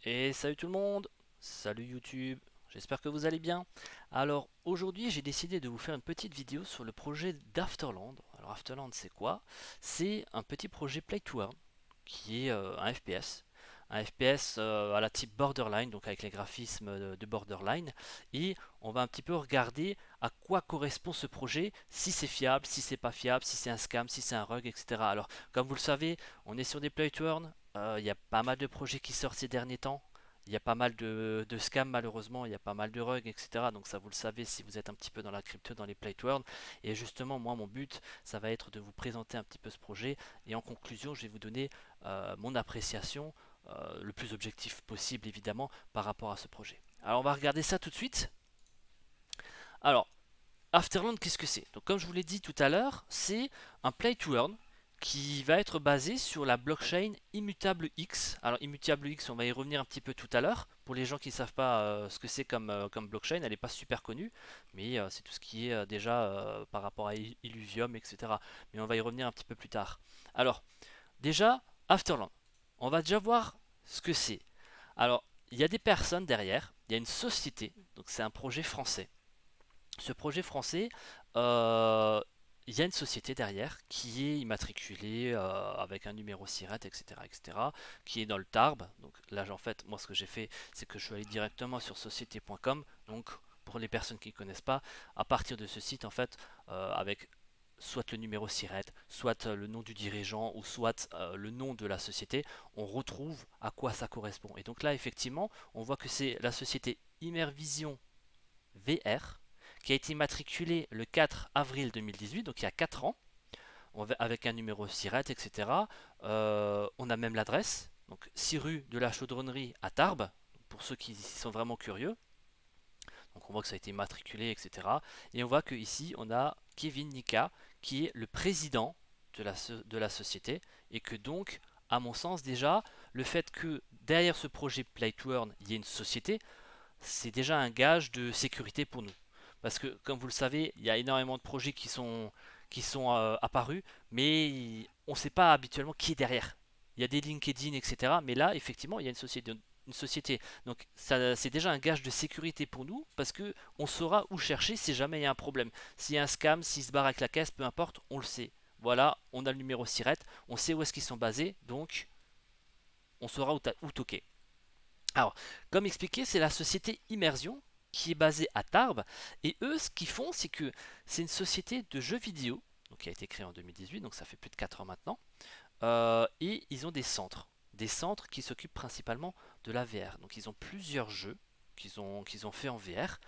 Et salut tout le monde, salut YouTube, j'espère que vous allez bien. Alors aujourd'hui j'ai décidé de vous faire une petite vidéo sur le projet d'Afterland. Alors Afterland c'est quoi? C'est un petit projet Play to Earn qui est un FPS. Un FPS à la type Borderline, donc avec les graphismes de Borderline. Et on va un petit peu regarder à quoi correspond ce projet, si c'est fiable, si c'est pas fiable, si c'est un scam, si c'est un rug, etc. Alors comme vous le savez, on est sur des Play to Earn. Il y a pas mal de projets qui sortent ces derniers temps. Il y a pas mal de scams malheureusement, il y a pas mal de rugs, etc. Donc ça vous le savez si vous êtes un petit peu dans la crypto, dans les play to earn. Et justement, moi mon but, ça va être de vous présenter un petit peu ce projet. Et en conclusion, je vais vous donner mon appréciation, le plus objectif possible évidemment, par rapport à ce projet. Alors on va regarder ça tout de suite. Alors, Afterland, qu'est-ce que c'est? Donc, comme je vous l'ai dit tout à l'heure, c'est un play to earn qui va être basé sur la blockchain Immutable X. Alors, Immutable X, on va y revenir un petit peu tout à l'heure. Pour les gens qui ne savent pas ce que c'est comme blockchain, elle n'est pas super connue, mais c'est tout ce qui est déjà par rapport à Illuvium, etc. Mais on va y revenir un petit peu plus tard. Alors, déjà, Afterland, on va déjà voir ce que c'est. Alors, il y a des personnes derrière, il y a une société, donc c'est un projet français. Ce projet français, euh, il y a une société derrière qui est immatriculée avec un numéro SIRET, etc., etc., qui est dans le Tarbes. Donc là, en fait, moi, ce que j'ai fait, c'est que je suis allé directement sur société.com. Donc, pour les personnes qui ne connaissent pas, à partir de ce site, en fait, avec soit le numéro SIRET, soit le nom du dirigeant, ou soit le nom de la société, on retrouve à quoi ça correspond. Et donc là, effectivement, on voit que c'est la société Immervision VR, qui a été immatriculé le 4 avril 2018, donc il y a 4 ans, avec un numéro SIRET, etc. On a même l'adresse, donc 6 rue de la Chaudronnerie à Tarbes, pour ceux qui sont vraiment curieux. Donc on voit que ça a été immatriculé, etc. Et on voit qu'ici, on a Kevin Nika, qui est le président de la société, et que donc, à mon sens déjà, le fait que derrière ce projet Play to Earn, il y ait une société, c'est déjà un gage de sécurité pour nous. Parce que, comme vous le savez, il y a énormément de projets qui sont apparus, mais on ne sait pas habituellement qui est derrière. Il y a des LinkedIn, etc. Mais là, effectivement, il y a une société. Une société. Donc, ça, c'est déjà un gage de sécurité pour nous, parce que on saura où chercher si jamais il y a un problème. S'il y a un scam, s'il se barre avec la caisse, peu importe, on le sait. Voilà, on a le numéro SIRET, on sait où est-ce qu'ils sont basés, donc on saura où toquer. Alors, comme expliqué, c'est la société Immersion qui est basée à Tarbes. Et eux, ce qu'ils font, c'est que c'est une société de jeux vidéo, donc qui a été créée en 2018, donc ça fait plus de 4 ans maintenant. Et ils ont des centres qui s'occupent principalement de la VR. Donc ils ont plusieurs jeux qu'ils ont fait en VR.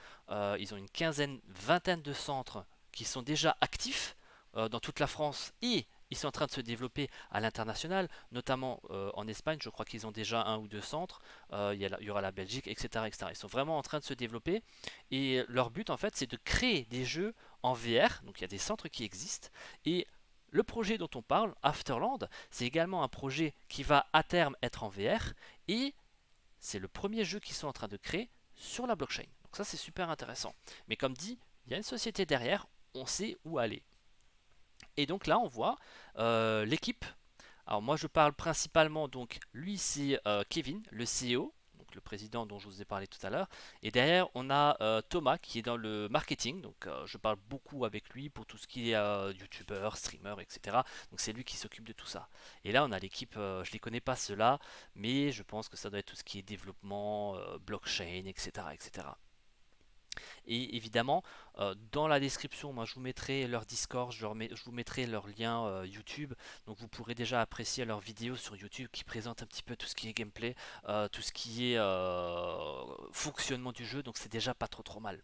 Ils ont une quinzaine, vingtaine de centres qui sont déjà actifs dans toute la France et ils sont en train de se développer à l'international, notamment en Espagne. Je crois qu'ils ont déjà un ou deux centres. Il y aura la Belgique, etc., etc. Ils sont vraiment en train de se développer et leur but en fait, c'est de créer des jeux en VR. Donc il y a des centres qui existent et le projet dont on parle, Afterland, c'est également un projet qui va à terme être en VR et c'est le premier jeu qu'ils sont en train de créer sur la blockchain. Donc ça c'est super intéressant. Mais comme dit, il y a une société derrière, on sait où aller. Et donc là on voit l'équipe. Alors moi je parle principalement, donc lui c'est Kevin, le CEO, donc le président dont je vous ai parlé tout à l'heure. Et derrière on a Thomas qui est dans le marketing, donc je parle beaucoup avec lui pour tout ce qui est youtubeur, streamer, etc. Donc c'est lui qui s'occupe de tout ça. Et là on a l'équipe, je les connais pas ceux-là, mais je pense que ça doit être tout ce qui est développement, blockchain, etc. etc. Et évidemment, dans la description, moi je vous mettrai leur Discord, je vous mettrai leur lien YouTube. Donc vous pourrez déjà apprécier leurs vidéos sur YouTube qui présentent un petit peu tout ce qui est gameplay, tout ce qui est fonctionnement du jeu. Donc c'est déjà pas trop mal.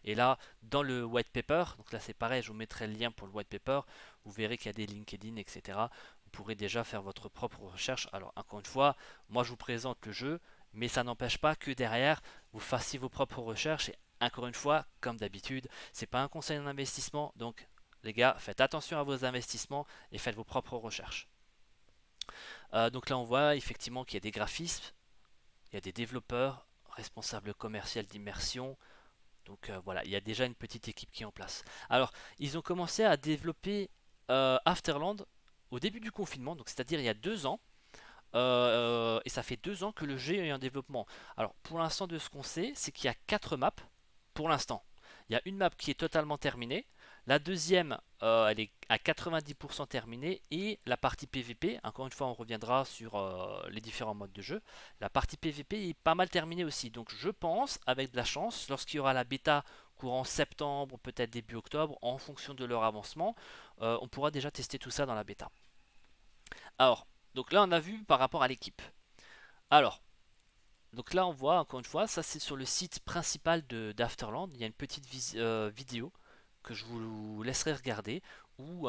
Et là, dans le white paper, donc là c'est pareil, je vous mettrai le lien pour le white paper. Vous verrez qu'il y a des LinkedIn, etc. Vous pourrez déjà faire votre propre recherche. Alors encore une fois, moi je vous présente le jeu, mais ça n'empêche pas que derrière vous fassiez vos propres recherches. Et encore une fois, comme d'habitude, c'est pas un conseil d'investissement, donc les gars, faites attention à vos investissements et faites vos propres recherches. Donc là, on voit effectivement qu'il y a des graphismes, il y a des développeurs, responsables commerciaux d'immersion. Donc voilà, il y a déjà une petite équipe qui est en place. Alors, ils ont commencé à développer Afterland au début du confinement, donc c'est-à-dire il y a 2 ans. Et ça fait 2 ans que le jeu est en développement. Alors pour l'instant de ce qu'on sait, c'est qu'il y a 4 maps pour l'instant. Il y a une map qui est totalement terminée, la deuxième elle est à 90% terminée et la partie PVP, encore une fois on reviendra sur les différents modes de jeu, la partie PVP est pas mal terminée aussi. Donc je pense avec de la chance, lorsqu'il y aura la bêta courant septembre, peut-être début octobre, en fonction de leur avancement, on pourra déjà tester tout ça dans la bêta. Alors, donc là on a vu par rapport à l'équipe. Alors, donc là on voit encore une fois, ça c'est sur le site principal d'Afterland. Il y a une petite vidéo que je vous laisserai regarder où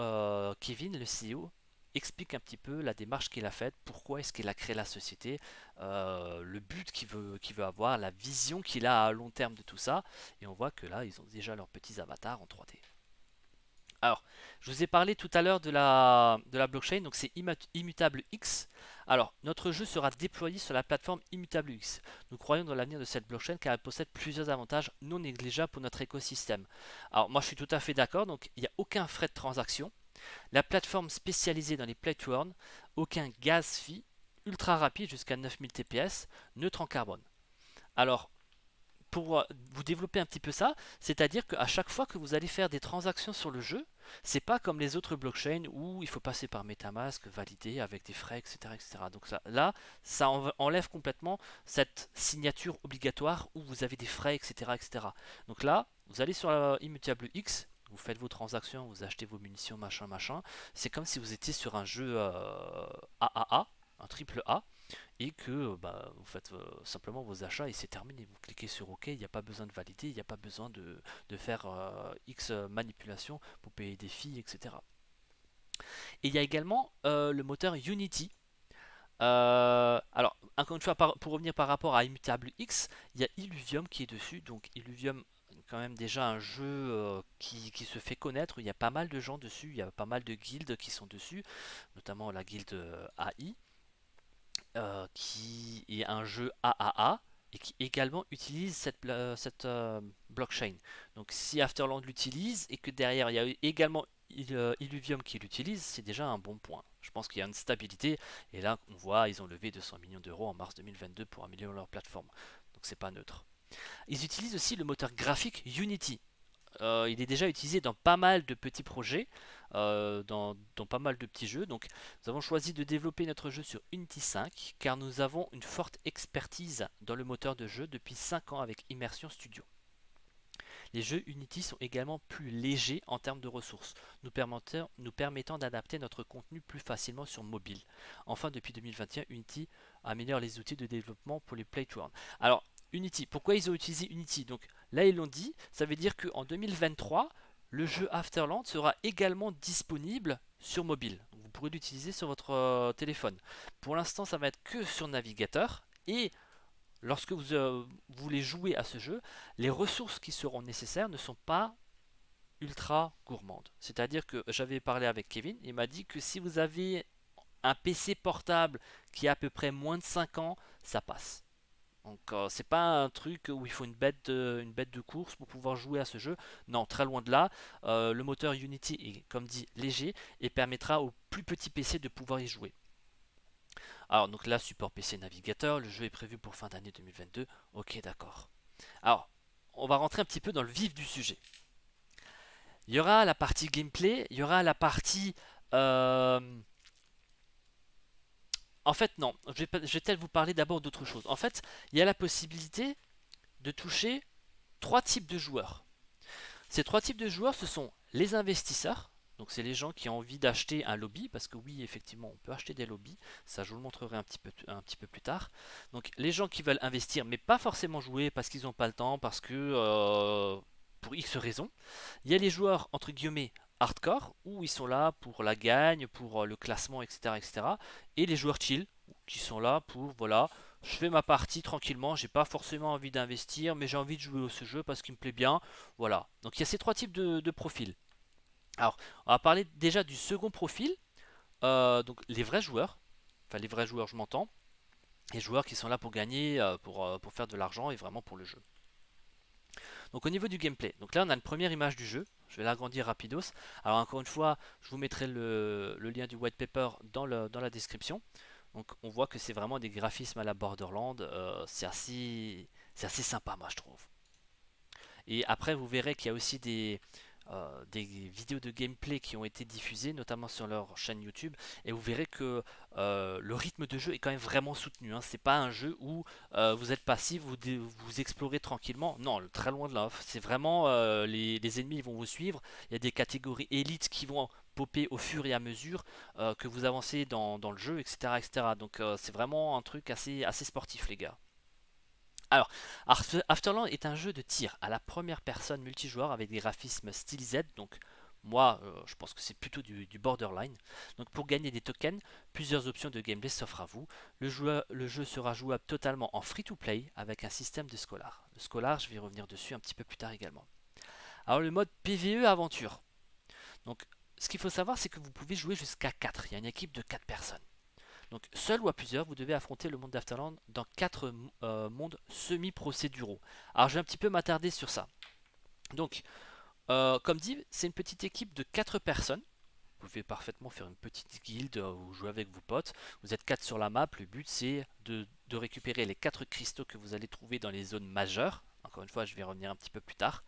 Kevin, le CEO, explique un petit peu la démarche qu'il a faite, pourquoi est-ce qu'il a créé la société, le but qu'il veut avoir, la vision qu'il a à long terme de tout ça. Et on voit que là ils ont déjà leurs petits avatars en 3D. Alors, je vous ai parlé tout à l'heure de la blockchain, donc c'est Immutable X. Alors, notre jeu sera déployé sur la plateforme Immutable X. Nous croyons dans l'avenir de cette blockchain car elle possède plusieurs avantages non négligeables pour notre écosystème. Alors, moi je suis tout à fait d'accord, donc il n'y a aucun frais de transaction. La plateforme spécialisée dans les play to earn, aucun gas fee, ultra rapide jusqu'à 9000 TPS, neutre en carbone. Alors, pour vous développer un petit peu ça, c'est-à-dire qu'à chaque fois que vous allez faire des transactions sur le jeu, c'est pas comme les autres blockchains où il faut passer par MetaMask, valider avec des frais, etc. etc. Donc là, ça enlève complètement cette signature obligatoire où vous avez des frais, etc. etc. Donc là, vous allez sur Immutable X, vous faites vos transactions, vous achetez vos munitions, machin, machin. C'est comme si vous étiez sur un jeu AAA, un triple A, et que bah, vous faites simplement vos achats et c'est terminé. Vous cliquez sur OK, il n'y a pas besoin de valider, il n'y a pas besoin de faire X manipulations pour payer des filles, etc. Et il y a également le moteur Unity. Alors, encore une fois, pour revenir par rapport à Immutable X, il y a Illuvium qui est dessus. Donc, Illuvium, quand même déjà un jeu qui se fait connaître. Il y a pas mal de gens dessus, il y a pas mal de guildes qui sont dessus, notamment la guilde AI. Qui est un jeu AAA et qui également utilise cette blockchain. Donc si Afterland l'utilise et que derrière il y a également Illuvium qui l'utilise, c'est déjà un bon point. Je pense qu'il y a une stabilité et là on voit ils ont levé 200 millions d'euros en mars 2022 pour améliorer leur plateforme. Donc c'est pas neutre. Ils utilisent aussi le moteur graphique Unity. Il est déjà utilisé dans pas mal de petits projets, dans pas mal de petits jeux. Donc nous avons choisi de développer notre jeu sur Unity 5 car nous avons une forte expertise dans le moteur de jeu depuis 5 ans avec Immersion Studio. Les jeux Unity sont également plus légers en termes de ressources, nous permettant d'adapter notre contenu plus facilement sur mobile. Enfin, depuis 2021, Unity améliore les outils de développement pour les play to earn. Alors, Unity, pourquoi ils ont utilisé Unity? Donc là, ils l'ont dit, ça veut dire qu'en 2023, le jeu Afterland sera également disponible sur mobile. Vous pourrez l'utiliser sur votre téléphone. Pour l'instant, ça va être que sur navigateur et lorsque vous voulez jouer à ce jeu, les ressources qui seront nécessaires ne sont pas ultra gourmandes. C'est-à-dire que j'avais parlé avec Kevin, il m'a dit que si vous avez un PC portable qui a à peu près moins de 5 ans, ça passe. Donc c'est pas un truc où il faut une bête de course pour pouvoir jouer à ce jeu. Non, très loin de là. Le moteur Unity est, comme dit, léger et permettra aux plus petits PC de pouvoir y jouer. Alors donc là, support PC navigateur, le jeu est prévu pour fin d'année 2022. Ok, d'accord. Alors, on va rentrer un petit peu dans le vif du sujet. Il y aura la partie gameplay, il y aura la partie... euh, En fait, non, je vais peut-être vous parler d'abord d'autre chose. En fait, il y a la possibilité de toucher 3 types de joueurs. Ces 3 types de joueurs, ce sont les investisseurs. Donc c'est les gens qui ont envie d'acheter un lobby, parce que oui, effectivement, on peut acheter des lobbies. Ça, je vous le montrerai un petit peu plus tard. Donc les gens qui veulent investir, mais pas forcément jouer parce qu'ils n'ont pas le temps, parce que pour X raisons. Il y a les joueurs entre guillemets hardcore, où ils sont là pour la gagne, pour le classement, etc., etc. Et les joueurs chill, qui sont là pour voilà, je fais ma partie tranquillement, j'ai pas forcément envie d'investir, mais j'ai envie de jouer à ce jeu parce qu'il me plaît bien. Voilà. Donc il y a ces 3 types de profils. Alors, on va parler déjà du second profil, donc les vrais joueurs. Enfin, les vrais joueurs, je m'entends. Les joueurs qui sont là pour gagner, pour faire de l'argent et vraiment pour le jeu. Donc au niveau du gameplay, donc là on a une première image du jeu. Je vais l'agrandir rapidos. Alors encore une fois, je vous mettrai le lien du white paper dans la description. Donc on voit que c'est vraiment des graphismes à la Borderland, c'est assez sympa moi je trouve. Et après, vous verrez qu'il y a aussi des vidéos de gameplay qui ont été diffusées, notamment sur leur chaîne YouTube. Et vous verrez que le rythme de jeu est quand même vraiment soutenu, hein. C'est pas un jeu où vous êtes passif, vous explorez tranquillement. Non, très loin de là. C'est vraiment les ennemis vont vous suivre. Il y a des catégories élites qui vont popper au fur et à mesure que vous avancez dans le jeu, etc., etc. Donc c'est vraiment un truc assez sportif, les gars. Alors, Afterland est un jeu de tir à la première personne multijoueur avec des graphismes stylisés. Donc, moi, je pense que c'est plutôt du borderline. Donc, pour gagner des tokens, plusieurs options de gameplay s'offrent à vous. Le jeu sera jouable totalement en free-to-play avec un système de Scholar. Le Scholar, je vais revenir dessus un petit peu plus tard également. Alors, le mode PvE aventure. Donc, ce qu'il faut savoir, c'est que vous pouvez jouer jusqu'à 4. Il y a une équipe de 4 personnes. Donc, seul ou à plusieurs, vous devez affronter le monde d'Afterland dans 4 mondes semi-procéduraux. Alors, je vais un petit peu m'attarder sur ça. Donc, comme dit, c'est une petite équipe de 4 personnes. Vous pouvez parfaitement faire une petite guilde ou jouer avec vos potes. Vous êtes 4 sur la map. Le but, c'est de récupérer les 4 cristaux que vous allez trouver dans les zones majeures. Encore une fois, je vais revenir un petit peu plus tard.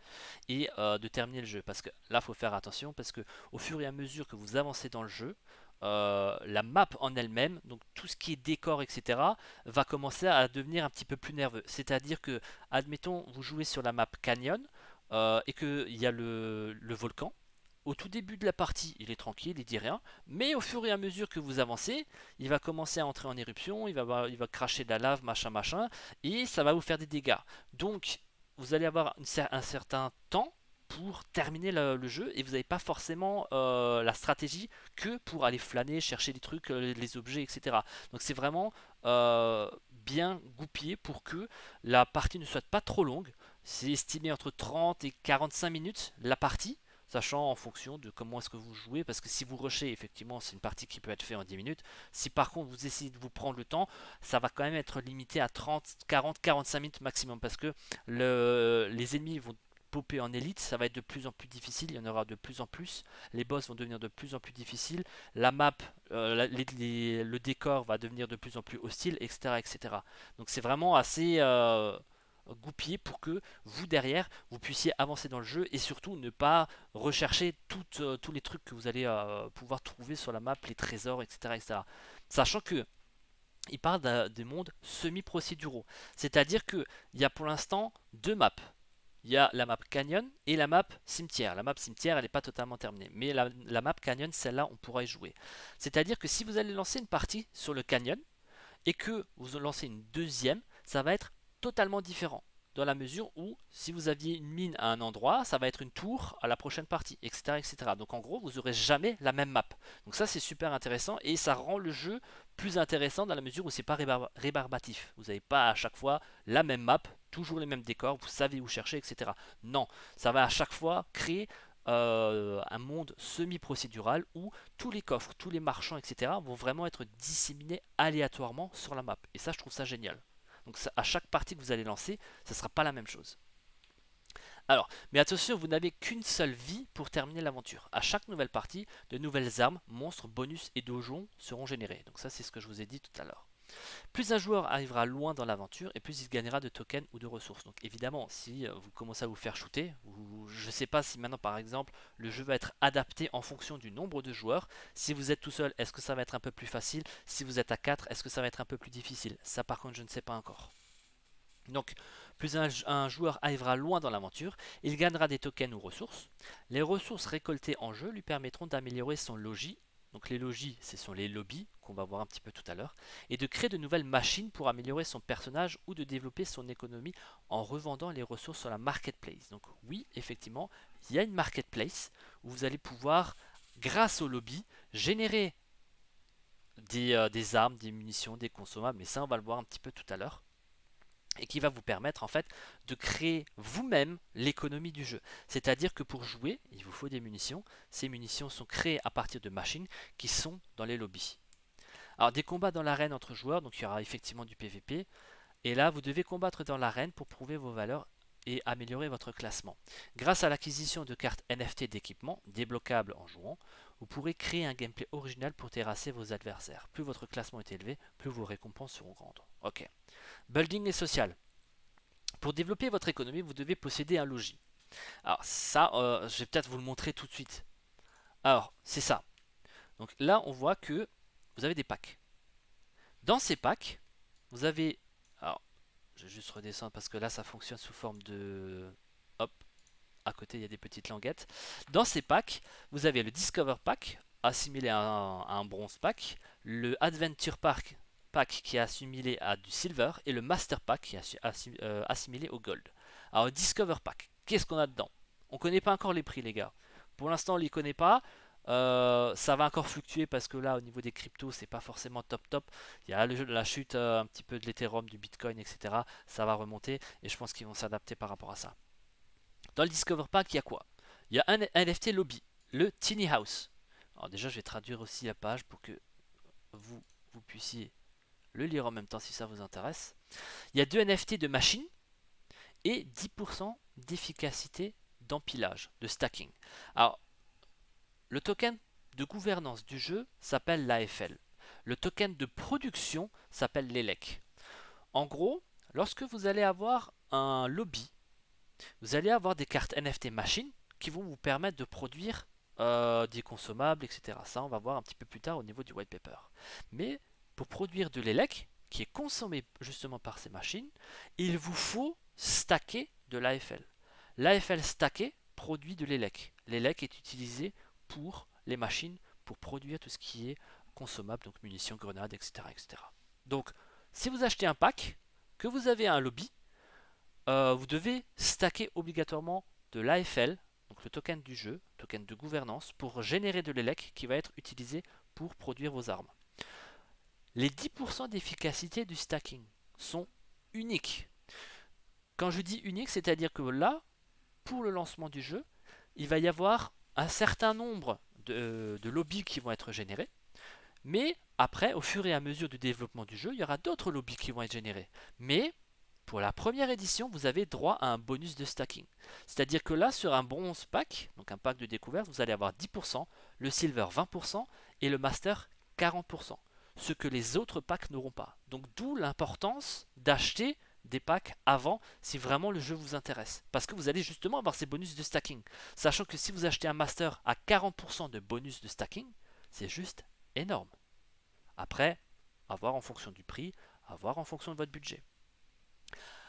Et de terminer le jeu. Parce que là, il faut faire attention. Parce que au fur et à mesure que vous avancez dans le jeu, la map en elle-même, donc tout ce qui est décor, etc., va commencer à devenir un petit peu plus nerveux. C'est-à-dire que, admettons, vous jouez sur la map Canyon et qu'il y a le volcan. Au tout début de la partie, il est tranquille, il dit rien, mais au fur et à mesure que vous avancez, il va commencer à entrer en éruption, il va cracher de la lave, machin, machin, et ça va vous faire des dégâts. Donc, vous allez avoir un certain temps pour terminer le jeu et vous n'avez pas forcément la stratégie que pour aller flâner, chercher les trucs, les objets, etc. Donc c'est vraiment bien goupillé pour que la partie ne soit pas trop longue. C'est estimé entre 30 et 45 minutes la partie, sachant en fonction de comment est-ce que vous jouez, parce que si vous rushez, effectivement, c'est une partie qui peut être faite en 10 minutes. Si par contre vous essayez de vous prendre le temps, ça va quand même être limité à 30, 40, 45 minutes maximum, parce que les ennemis vont popper en élite, ça va être de plus en plus difficile, il y en aura de plus en plus, les boss vont devenir de plus en plus difficiles, la map, le décor va devenir de plus en plus hostile, etc. etc. Donc c'est vraiment assez goupillé pour que vous derrière vous puissiez avancer dans le jeu et surtout ne pas rechercher tous les trucs que vous allez pouvoir trouver sur la map, les trésors, etc. etc. Sachant que il parle des mondes semi-procéduraux, c'est-à-dire qu'il y a pour l'instant deux maps. Il y a la map Canyon et la map Cimetière. La map Cimetière, elle n'est pas totalement terminée. Mais la map Canyon, celle-là, on pourra y jouer. C'est-à-dire que si vous allez lancer une partie sur le Canyon et que vous lancez une deuxième, ça va être totalement différent. Dans la mesure où, si vous aviez une mine à un endroit, ça va être une tour à la prochaine partie, etc. etc. Donc en gros, vous n'aurez jamais la même map. Donc ça, c'est super intéressant et ça rend le jeu plus intéressant dans la mesure où c'est pas rébarbatif. Vous n'avez pas à chaque fois la même map, toujours les mêmes décors, vous savez où chercher, etc. Non, ça va à chaque fois créer un monde semi-procédural où tous les coffres, tous les marchands, etc. vont vraiment être disséminés aléatoirement sur la map. Et ça, je trouve ça génial. Donc à chaque partie que vous allez lancer, ça ne sera pas la même chose. Alors, mais attention, vous n'avez qu'une seule vie pour terminer l'aventure. À chaque nouvelle partie, de nouvelles armes, monstres, bonus et dojons seront générés. Donc ça, c'est ce que je vous ai dit tout à l'heure. Plus un joueur arrivera loin dans l'aventure et plus il gagnera de tokens ou de ressources. Donc évidemment, si vous commencez à vous faire shooter, je ne sais pas si maintenant par exemple le jeu va être adapté en fonction du nombre de joueurs. Si vous êtes tout seul, est-ce que ça va être un peu plus facile? Si vous êtes à 4, est-ce que ça va être un peu plus difficile? Ça par contre, je ne sais pas encore. Donc, plus un joueur arrivera loin dans l'aventure, il gagnera des tokens ou ressources. Les ressources récoltées en jeu lui permettront d'améliorer son logis. Donc les logis, ce sont les lobbies qu'on va voir un petit peu tout à l'heure, et de créer de nouvelles machines pour améliorer son personnage ou de développer son économie en revendant les ressources sur la marketplace. Donc oui, effectivement, il y a une marketplace où vous allez pouvoir, grâce au lobby, générer des armes, des munitions, des consommables, mais ça on va le voir un petit peu tout à l'heure et qui va vous permettre en fait de créer vous-même l'économie du jeu. C'est-à-dire que pour jouer, il vous faut des munitions. Ces munitions sont créées à partir de machines qui sont dans les lobbies. Alors des combats dans l'arène entre joueurs, donc il y aura effectivement du PVP. Et là, vous devez combattre dans l'arène pour prouver vos valeurs et améliorer votre classement. Grâce à l'acquisition de cartes NFT d'équipement débloquables en jouant, Vous pourrez créer un gameplay original pour terrasser vos adversaires. Plus votre classement est élevé, plus vos récompenses seront grandes. Ok. Building et social. Pour développer votre économie, vous devez posséder un logis. Alors ça, je vais peut-être vous le montrer tout de suite. Alors, c'est ça. Donc là, on voit que vous avez des packs. Dans ces packs, vous avez... Alors, je vais juste redescendre parce que là, ça fonctionne sous forme de... Hop, à côté, il y a des petites languettes. Dans ces packs, vous avez le Discover Pack, assimilé à un bronze pack, le Adventure Pack qui est assimilé à du Silver, et le Master Pack qui est assimilé au Gold. Alors, le Discover Pack, qu'est-ce qu'on a dedans? On ne connaît pas encore les prix, les gars. Pour l'instant, on ne les connaît pas. Ça va encore fluctuer parce que là, au niveau des cryptos, c'est pas forcément top top. Il y a la chute un petit peu de l'Ethereum, du Bitcoin, etc. Ça va remonter et je pense qu'ils vont s'adapter par rapport à ça. Dans le Discover Pack, il y a quoi? Il y a un NFT lobby, le Tiny House. Alors déjà, je vais traduire aussi la page pour que vous, vous puissiez le lire en même temps si ça vous intéresse. Il y a 2 NFT de machine et 10% d'efficacité d'empilage, de stacking. Alors, le token de gouvernance du jeu s'appelle l'AFL. Le token de production s'appelle l'ELEC. En gros, lorsque vous allez avoir un lobby, vous allez avoir des cartes NFT machine qui vont vous permettre de produire des consommables, etc. Ça, on va voir un petit peu plus tard au niveau du white paper. Mais pour produire de l'ELEC, qui est consommé justement par ces machines, il vous faut stacker de l'AFL. L'AFL stacké produit de l'ELEC. L'ELEC est utilisé pour les machines pour produire tout ce qui est consommable, donc munitions, grenades, etc. etc. Donc, si vous achetez un pack, que vous avez un lobby, vous devez stacker obligatoirement de l'AFL, donc le token du jeu, token de gouvernance, pour générer de l'ELEC qui va être utilisé pour produire vos armes. Les 10% d'efficacité du stacking sont uniques. Quand je dis unique, c'est-à-dire que là, pour le lancement du jeu, il va y avoir un certain nombre de lobbies qui vont être générés, mais après, au fur et à mesure du développement du jeu, il y aura d'autres lobbies qui vont être générés. Mais pour la première édition, vous avez droit à un bonus de stacking. C'est-à-dire que là, sur un bronze pack, donc un pack de découverte, vous allez avoir 10%, le silver 20% et le master 40%. Ce que les autres packs n'auront pas. Donc d'où l'importance d'acheter des packs avant si vraiment le jeu vous intéresse. Parce que vous allez justement avoir ces bonus de stacking. Sachant que si vous achetez un master à 40% de bonus de stacking, c'est juste énorme. Après, à voir en fonction du prix, à voir en fonction de votre budget.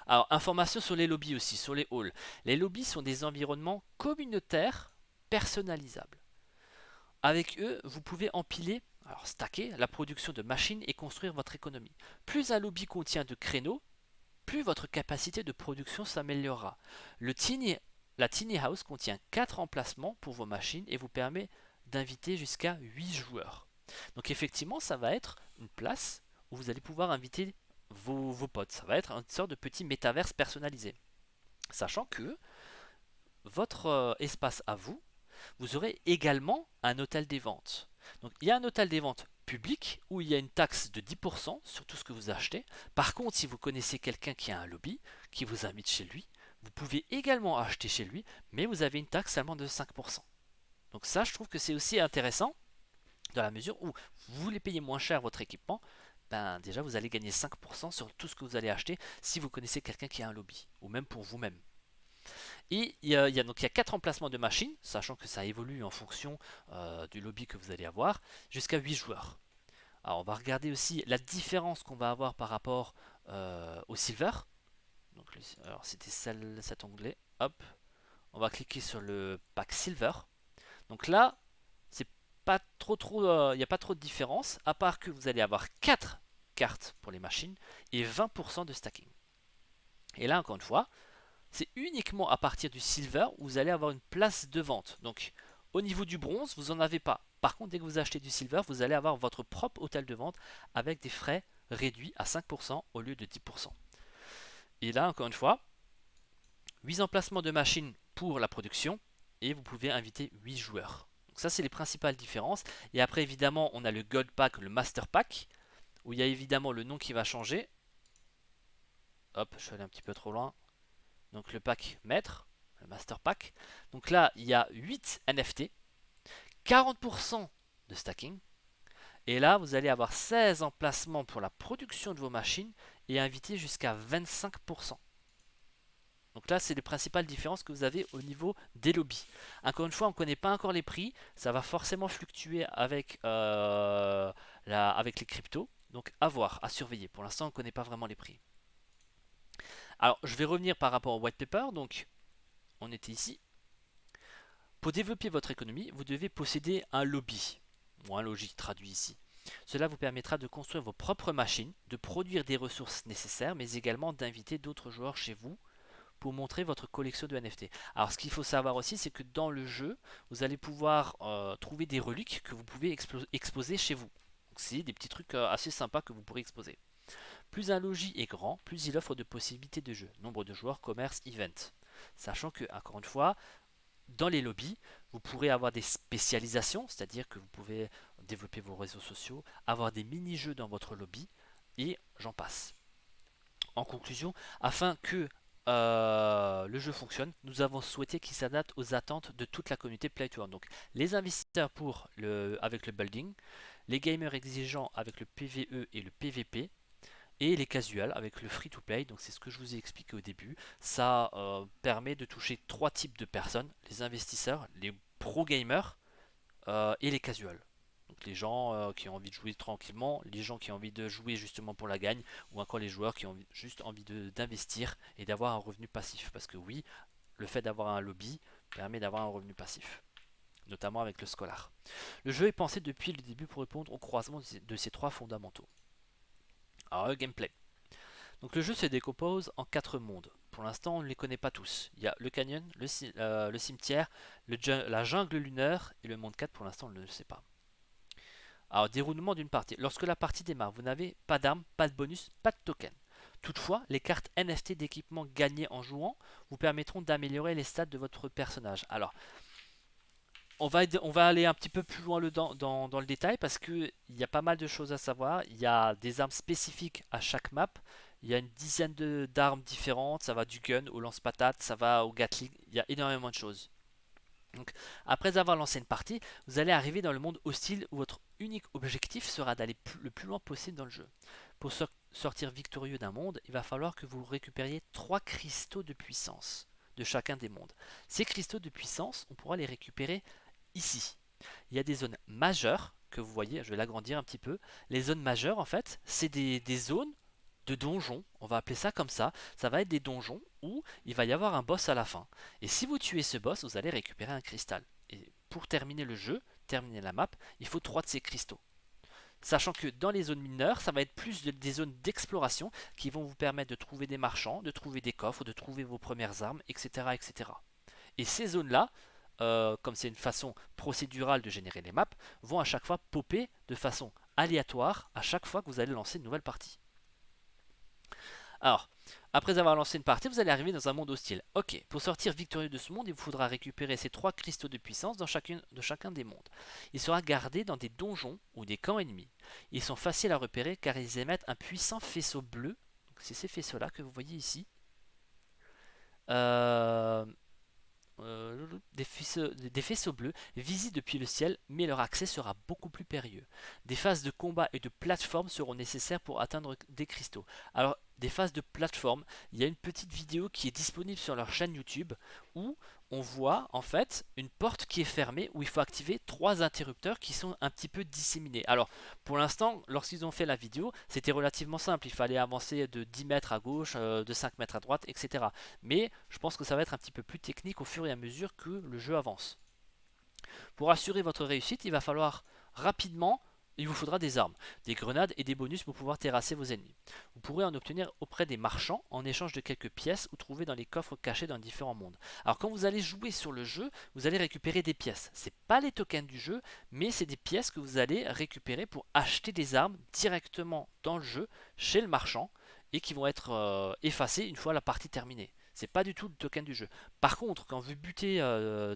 Alors, information sur les lobbies aussi, sur les halls. Les lobbies sont des environnements communautaires personnalisables. Avec eux, vous pouvez empiler, alors stacker, la production de machines et construire votre économie. Plus un lobby contient de créneaux, plus votre capacité de production s'améliorera. La Tiny House contient 4 emplacements pour vos machines et vous permet d'inviter jusqu'à 8 joueurs. Donc effectivement, ça va être une place où vous allez pouvoir inviter vos potes. Ça va être une sorte de petit métaverse personnalisé. Sachant que votre espace à vous, vous aurez également un hôtel des ventes. Donc il y a un hôtel des ventes public où il y a une taxe de 10% sur tout ce que vous achetez. Par contre, si vous connaissez quelqu'un qui a un lobby, qui vous invite chez lui, vous pouvez également acheter chez lui, mais vous avez une taxe seulement de 5%. Donc ça, je trouve que c'est aussi intéressant dans la mesure où vous voulez payer moins cher votre équipement, ben déjà vous allez gagner 5% sur tout ce que vous allez acheter si vous connaissez quelqu'un qui a un lobby, ou même pour vous-même. Et donc il y a 4 emplacements de machines, sachant que ça évolue en fonction du lobby que vous allez avoir, jusqu'à 8 joueurs. Alors on va regarder aussi la différence qu'on va avoir par rapport au silver. Donc, alors c'était cet onglet. Hop, on va cliquer sur le pack silver. Donc là, c'est pas il n'y a pas trop de différence, à part que vous allez avoir 4 cartes pour les machines et 20% de stacking. Et là, encore une fois, c'est uniquement à partir du silver où vous allez avoir une place de vente. Donc au niveau du bronze, vous n'en avez pas. Par contre, dès que vous achetez du silver, vous allez avoir votre propre hôtel de vente avec des frais réduits à 5% au lieu de 10%. Et là, encore une fois, 8 emplacements de machines pour la production et vous pouvez inviter 8 joueurs. Donc ça, c'est les principales différences. Et après, évidemment, on a le Gold Pack, le Master Pack, où il y a évidemment le nom qui va changer. Hop, je suis allé un petit peu trop loin. Donc le pack maître, le Master Pack. Donc là, il y a 8 NFT, 40% de stacking. Et là, vous allez avoir 16 emplacements pour la production de vos machines et inviter jusqu'à 25%. Donc là, c'est les principales différences que vous avez au niveau des lobbies. Encore une fois, on ne connaît pas encore les prix. Ça va forcément fluctuer avec les cryptos. Donc à voir, à surveiller. Pour l'instant, on ne connaît pas vraiment les prix. Alors, je vais revenir par rapport au white paper. Donc, on était ici. Pour développer votre économie, vous devez posséder un lobby. Ou un logis traduit ici. Cela vous permettra de construire vos propres machines, de produire des ressources nécessaires, mais également d'inviter d'autres joueurs chez vous pour montrer votre collection de NFT. Alors ce qu'il faut savoir aussi, c'est que dans le jeu, vous allez pouvoir trouver des reliques que vous pouvez exposer chez vous. C'est des petits trucs assez sympas que vous pourrez exposer. Plus un logis est grand, plus il offre de possibilités de jeu. Nombre de joueurs, commerce, event. Sachant que, encore une fois, dans les lobbies, vous pourrez avoir des spécialisations, c'est-à-dire que vous pouvez développer vos réseaux sociaux, avoir des mini-jeux dans votre lobby, et j'en passe. En conclusion, afin que le jeu fonctionne, nous avons souhaité qu'il s'adapte aux attentes de toute la communauté Play to Earn. Donc les investisseurs avec le building, les gamers exigeants avec le PvE et le PvP, et les casuals avec le free-to-play. Donc c'est ce que je vous ai expliqué au début. Ça permet de toucher trois types de personnes: les investisseurs, les pro-gamers et les casuals. Donc les gens qui ont envie de jouer tranquillement, les gens qui ont envie de jouer justement pour la gagne, ou encore les joueurs qui ont juste envie d'investir et d'avoir un revenu passif. Parce que oui, le fait d'avoir un lobby permet d'avoir un revenu passif, notamment avec le Scholar. Le jeu est pensé depuis le début pour répondre au croisement de ces trois fondamentaux. Alors le gameplay. Donc le jeu se décompose en 4 mondes. Pour l'instant, on ne les connaît pas tous. Il y a le canyon, le cimetière, la jungle lunaire et le monde 4, pour l'instant, on ne le sait pas. Alors, déroulement d'une partie. Lorsque la partie démarre, vous n'avez pas d'armes, pas de bonus, pas de token. Toutefois, les cartes NFT d'équipement gagnées en jouant vous permettront d'améliorer les stats de votre personnage. Alors, on va aller un petit peu plus loin dans le détail parce qu'il y a pas mal de choses à savoir. Il y a des armes spécifiques à chaque map. Il y a une dizaine d'armes différentes. Ça va du gun au lance-patate, ça va au gatling. Il y a énormément de choses. Donc, après avoir lancé une partie, vous allez arriver dans le monde hostile où votre unique objectif sera d'aller le plus loin possible dans le jeu. Pour sortir victorieux d'un monde, il va falloir que vous récupériez 3 cristaux de puissance de chacun des mondes. Ces cristaux de puissance, on pourra les récupérer ici. Il y a des zones majeures que vous voyez, je vais l'agrandir un petit peu. Les zones majeures, en fait, c'est des zones de donjons, on va appeler ça comme ça. Ça va être des donjons où il va y avoir un boss à la fin. Et si vous tuez ce boss, vous allez récupérer un cristal. Et pour terminer le jeu, terminer la map, il faut 3 de ces cristaux. Sachant que dans les zones mineures, ça va être plus des zones d'exploration qui vont vous permettre de trouver des marchands, de trouver des coffres, de trouver vos premières armes, etc. etc. Et ces zones-là, comme c'est une façon procédurale de générer les maps, vont à chaque fois popper de façon aléatoire à chaque fois que vous allez lancer une nouvelle partie. Alors, après avoir lancé une partie, vous allez arriver dans un monde hostile. Ok, pour sortir victorieux de ce monde, il vous faudra récupérer ces 3 cristaux de puissance dans chacun des mondes. Il sera gardé dans des donjons ou des camps ennemis. Ils sont faciles à repérer car ils émettent un puissant faisceau bleu. C'est ces faisceaux-là que vous voyez ici. Euh, des faisceaux bleus visibles depuis le ciel, mais leur accès sera beaucoup plus périlleux. Des phases de combat et de plateforme seront nécessaires pour atteindre des cristaux. Alors, des phases de plateforme, il y a une petite vidéo qui est disponible sur leur chaîne YouTube où on voit en fait une porte qui est fermée où il faut activer 3 interrupteurs qui sont un petit peu disséminés. Alors, pour l'instant, lorsqu'ils ont fait la vidéo, c'était relativement simple. Il fallait avancer de 10 mètres à gauche, de 5 mètres à droite, etc. Mais je pense que ça va être un petit peu plus technique au fur et à mesure que le jeu avance. Pour assurer votre réussite, il va falloir rapidement, il vous faudra des armes, des grenades et des bonus pour pouvoir terrasser vos ennemis. Vous pourrez en obtenir auprès des marchands en échange de quelques pièces ou trouver dans les coffres cachés dans différents mondes. Alors quand vous allez jouer sur le jeu, vous allez récupérer des pièces. C'est pas les tokens du jeu, mais c'est des pièces que vous allez récupérer pour acheter des armes directement dans le jeu chez le marchand et qui vont être effacées une fois la partie terminée. C'est pas du tout le token du jeu. Par contre, quand vous butez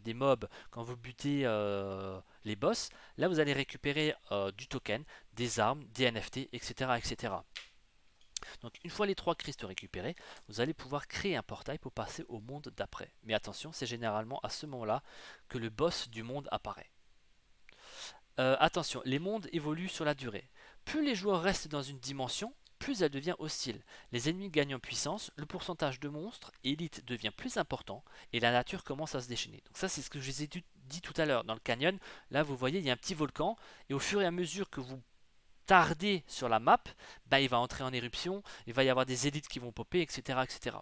des mobs, quand vous butez les boss, là vous allez récupérer du token, des armes, des NFT, etc., etc. Donc une fois les 3 cristaux récupérés, vous allez pouvoir créer un portail pour passer au monde d'après. Mais attention, c'est généralement à ce moment-là que le boss du monde apparaît. Attention, les mondes évoluent sur la durée. Plus les joueurs restent dans une dimension, plus elle devient hostile. Les ennemis gagnent en puissance, le pourcentage de monstres élites devient plus important et la nature commence à se déchaîner. Donc ça c'est ce que je vous ai dit tout à l'heure. Dans le canyon, là vous voyez il y a un petit volcan et au fur et à mesure que vous tardez sur la map, bah, il va entrer en éruption, il va y avoir des élites qui vont popper, etc. etc.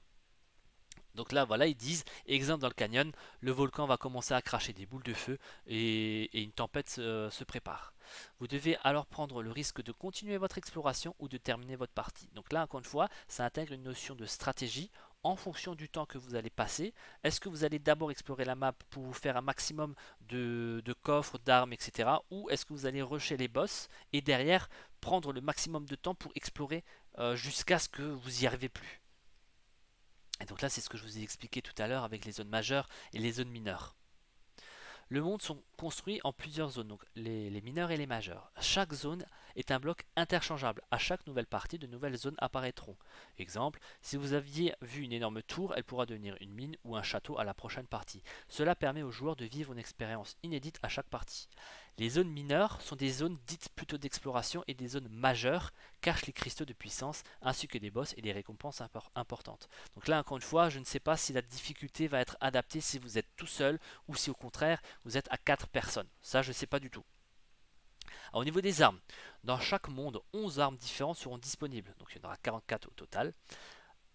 Donc là, voilà, ils disent, exemple dans le canyon, le volcan va commencer à cracher des boules de feu et une tempête se prépare. Vous devez alors prendre le risque de continuer votre exploration ou de terminer votre partie. Donc là, encore une fois, ça intègre une notion de stratégie en fonction du temps que vous allez passer. Est-ce que vous allez d'abord explorer la map pour vous faire un maximum de coffres, d'armes, etc. Ou est-ce que vous allez rusher les boss et derrière prendre le maximum de temps pour explorer jusqu'à ce que vous y arrivez plus. Et donc là, c'est ce que je vous ai expliqué tout à l'heure avec les zones majeures et les zones mineures. Le monde sont construits en plusieurs zones, donc les mineurs et les majeurs. Chaque zone est un bloc interchangeable. À chaque nouvelle partie, de nouvelles zones apparaîtront. Exemple, si vous aviez vu une énorme tour, elle pourra devenir une mine ou un château à la prochaine partie. Cela permet aux joueurs de vivre une expérience inédite à chaque partie. Les zones mineures sont des zones dites plutôt d'exploration et des zones majeures cachent les cristaux de puissance ainsi que des boss et des récompenses importantes. Donc là, encore une fois, je ne sais pas si la difficulté va être adaptée si vous êtes tout seul ou si au contraire vous êtes à 4 personnes. Ça, je ne sais pas du tout. Alors, au niveau des armes, dans chaque monde, 11 armes différentes seront disponibles. Donc il y en aura 44 au total.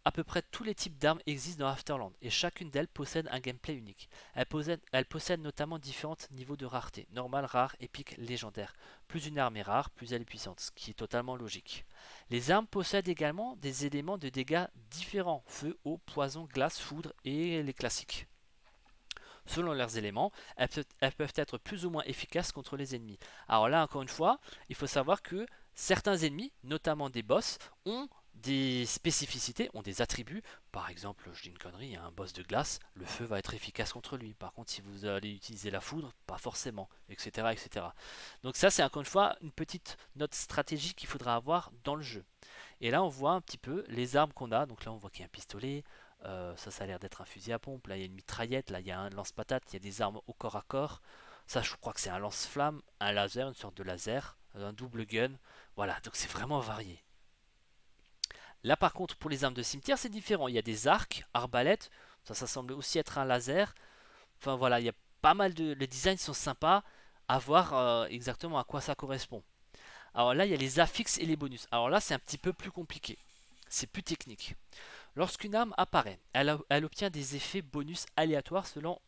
À peu près tous les types d'armes existent dans Afterland et chacune d'elles possède un gameplay unique. Elle possède notamment différents niveaux de rareté, normal, rare, épique, légendaire. Plus une arme est rare, plus elle est puissante, ce qui est totalement logique. Les armes possèdent également des éléments de dégâts différents, feu, eau, poison, glace, foudre et les classiques. Selon leurs éléments, elles peuvent être plus ou moins efficaces contre les ennemis. Alors là, encore une fois, il faut savoir que certains ennemis, notamment des boss, ont des spécificités, ont des attributs. Par exemple, je dis une connerie, il y a un boss de glace, le feu va être efficace contre lui. Par contre, si vous allez utiliser la foudre, pas forcément, etc. etc. Donc ça, c'est encore une fois une petite note stratégique qu'il faudra avoir dans le jeu. Et là, on voit un petit peu les armes qu'on a. Donc là, on voit qu'il y a un pistolet. Ça a l'air d'être un fusil à pompe. Là, il y a une mitraillette. Là, il y a un lance-patate. Il y a des armes au corps à corps. Ça, je crois que c'est un lance-flamme, un laser, une sorte de laser, un double gun. Voilà, donc c'est vraiment varié. Là, par contre, pour les armes de cimetière, c'est différent. Il y a des arcs, arbalètes. Ça semble aussi être un laser. Enfin, voilà, il y a pas mal de. Les designs sont sympas. À voir exactement à quoi ça correspond. Alors là, il y a les affixes et les bonus. Alors là, c'est un petit peu plus compliqué. C'est plus technique. Lorsqu'une arme apparaît, elle obtient des effets bonus aléatoires selon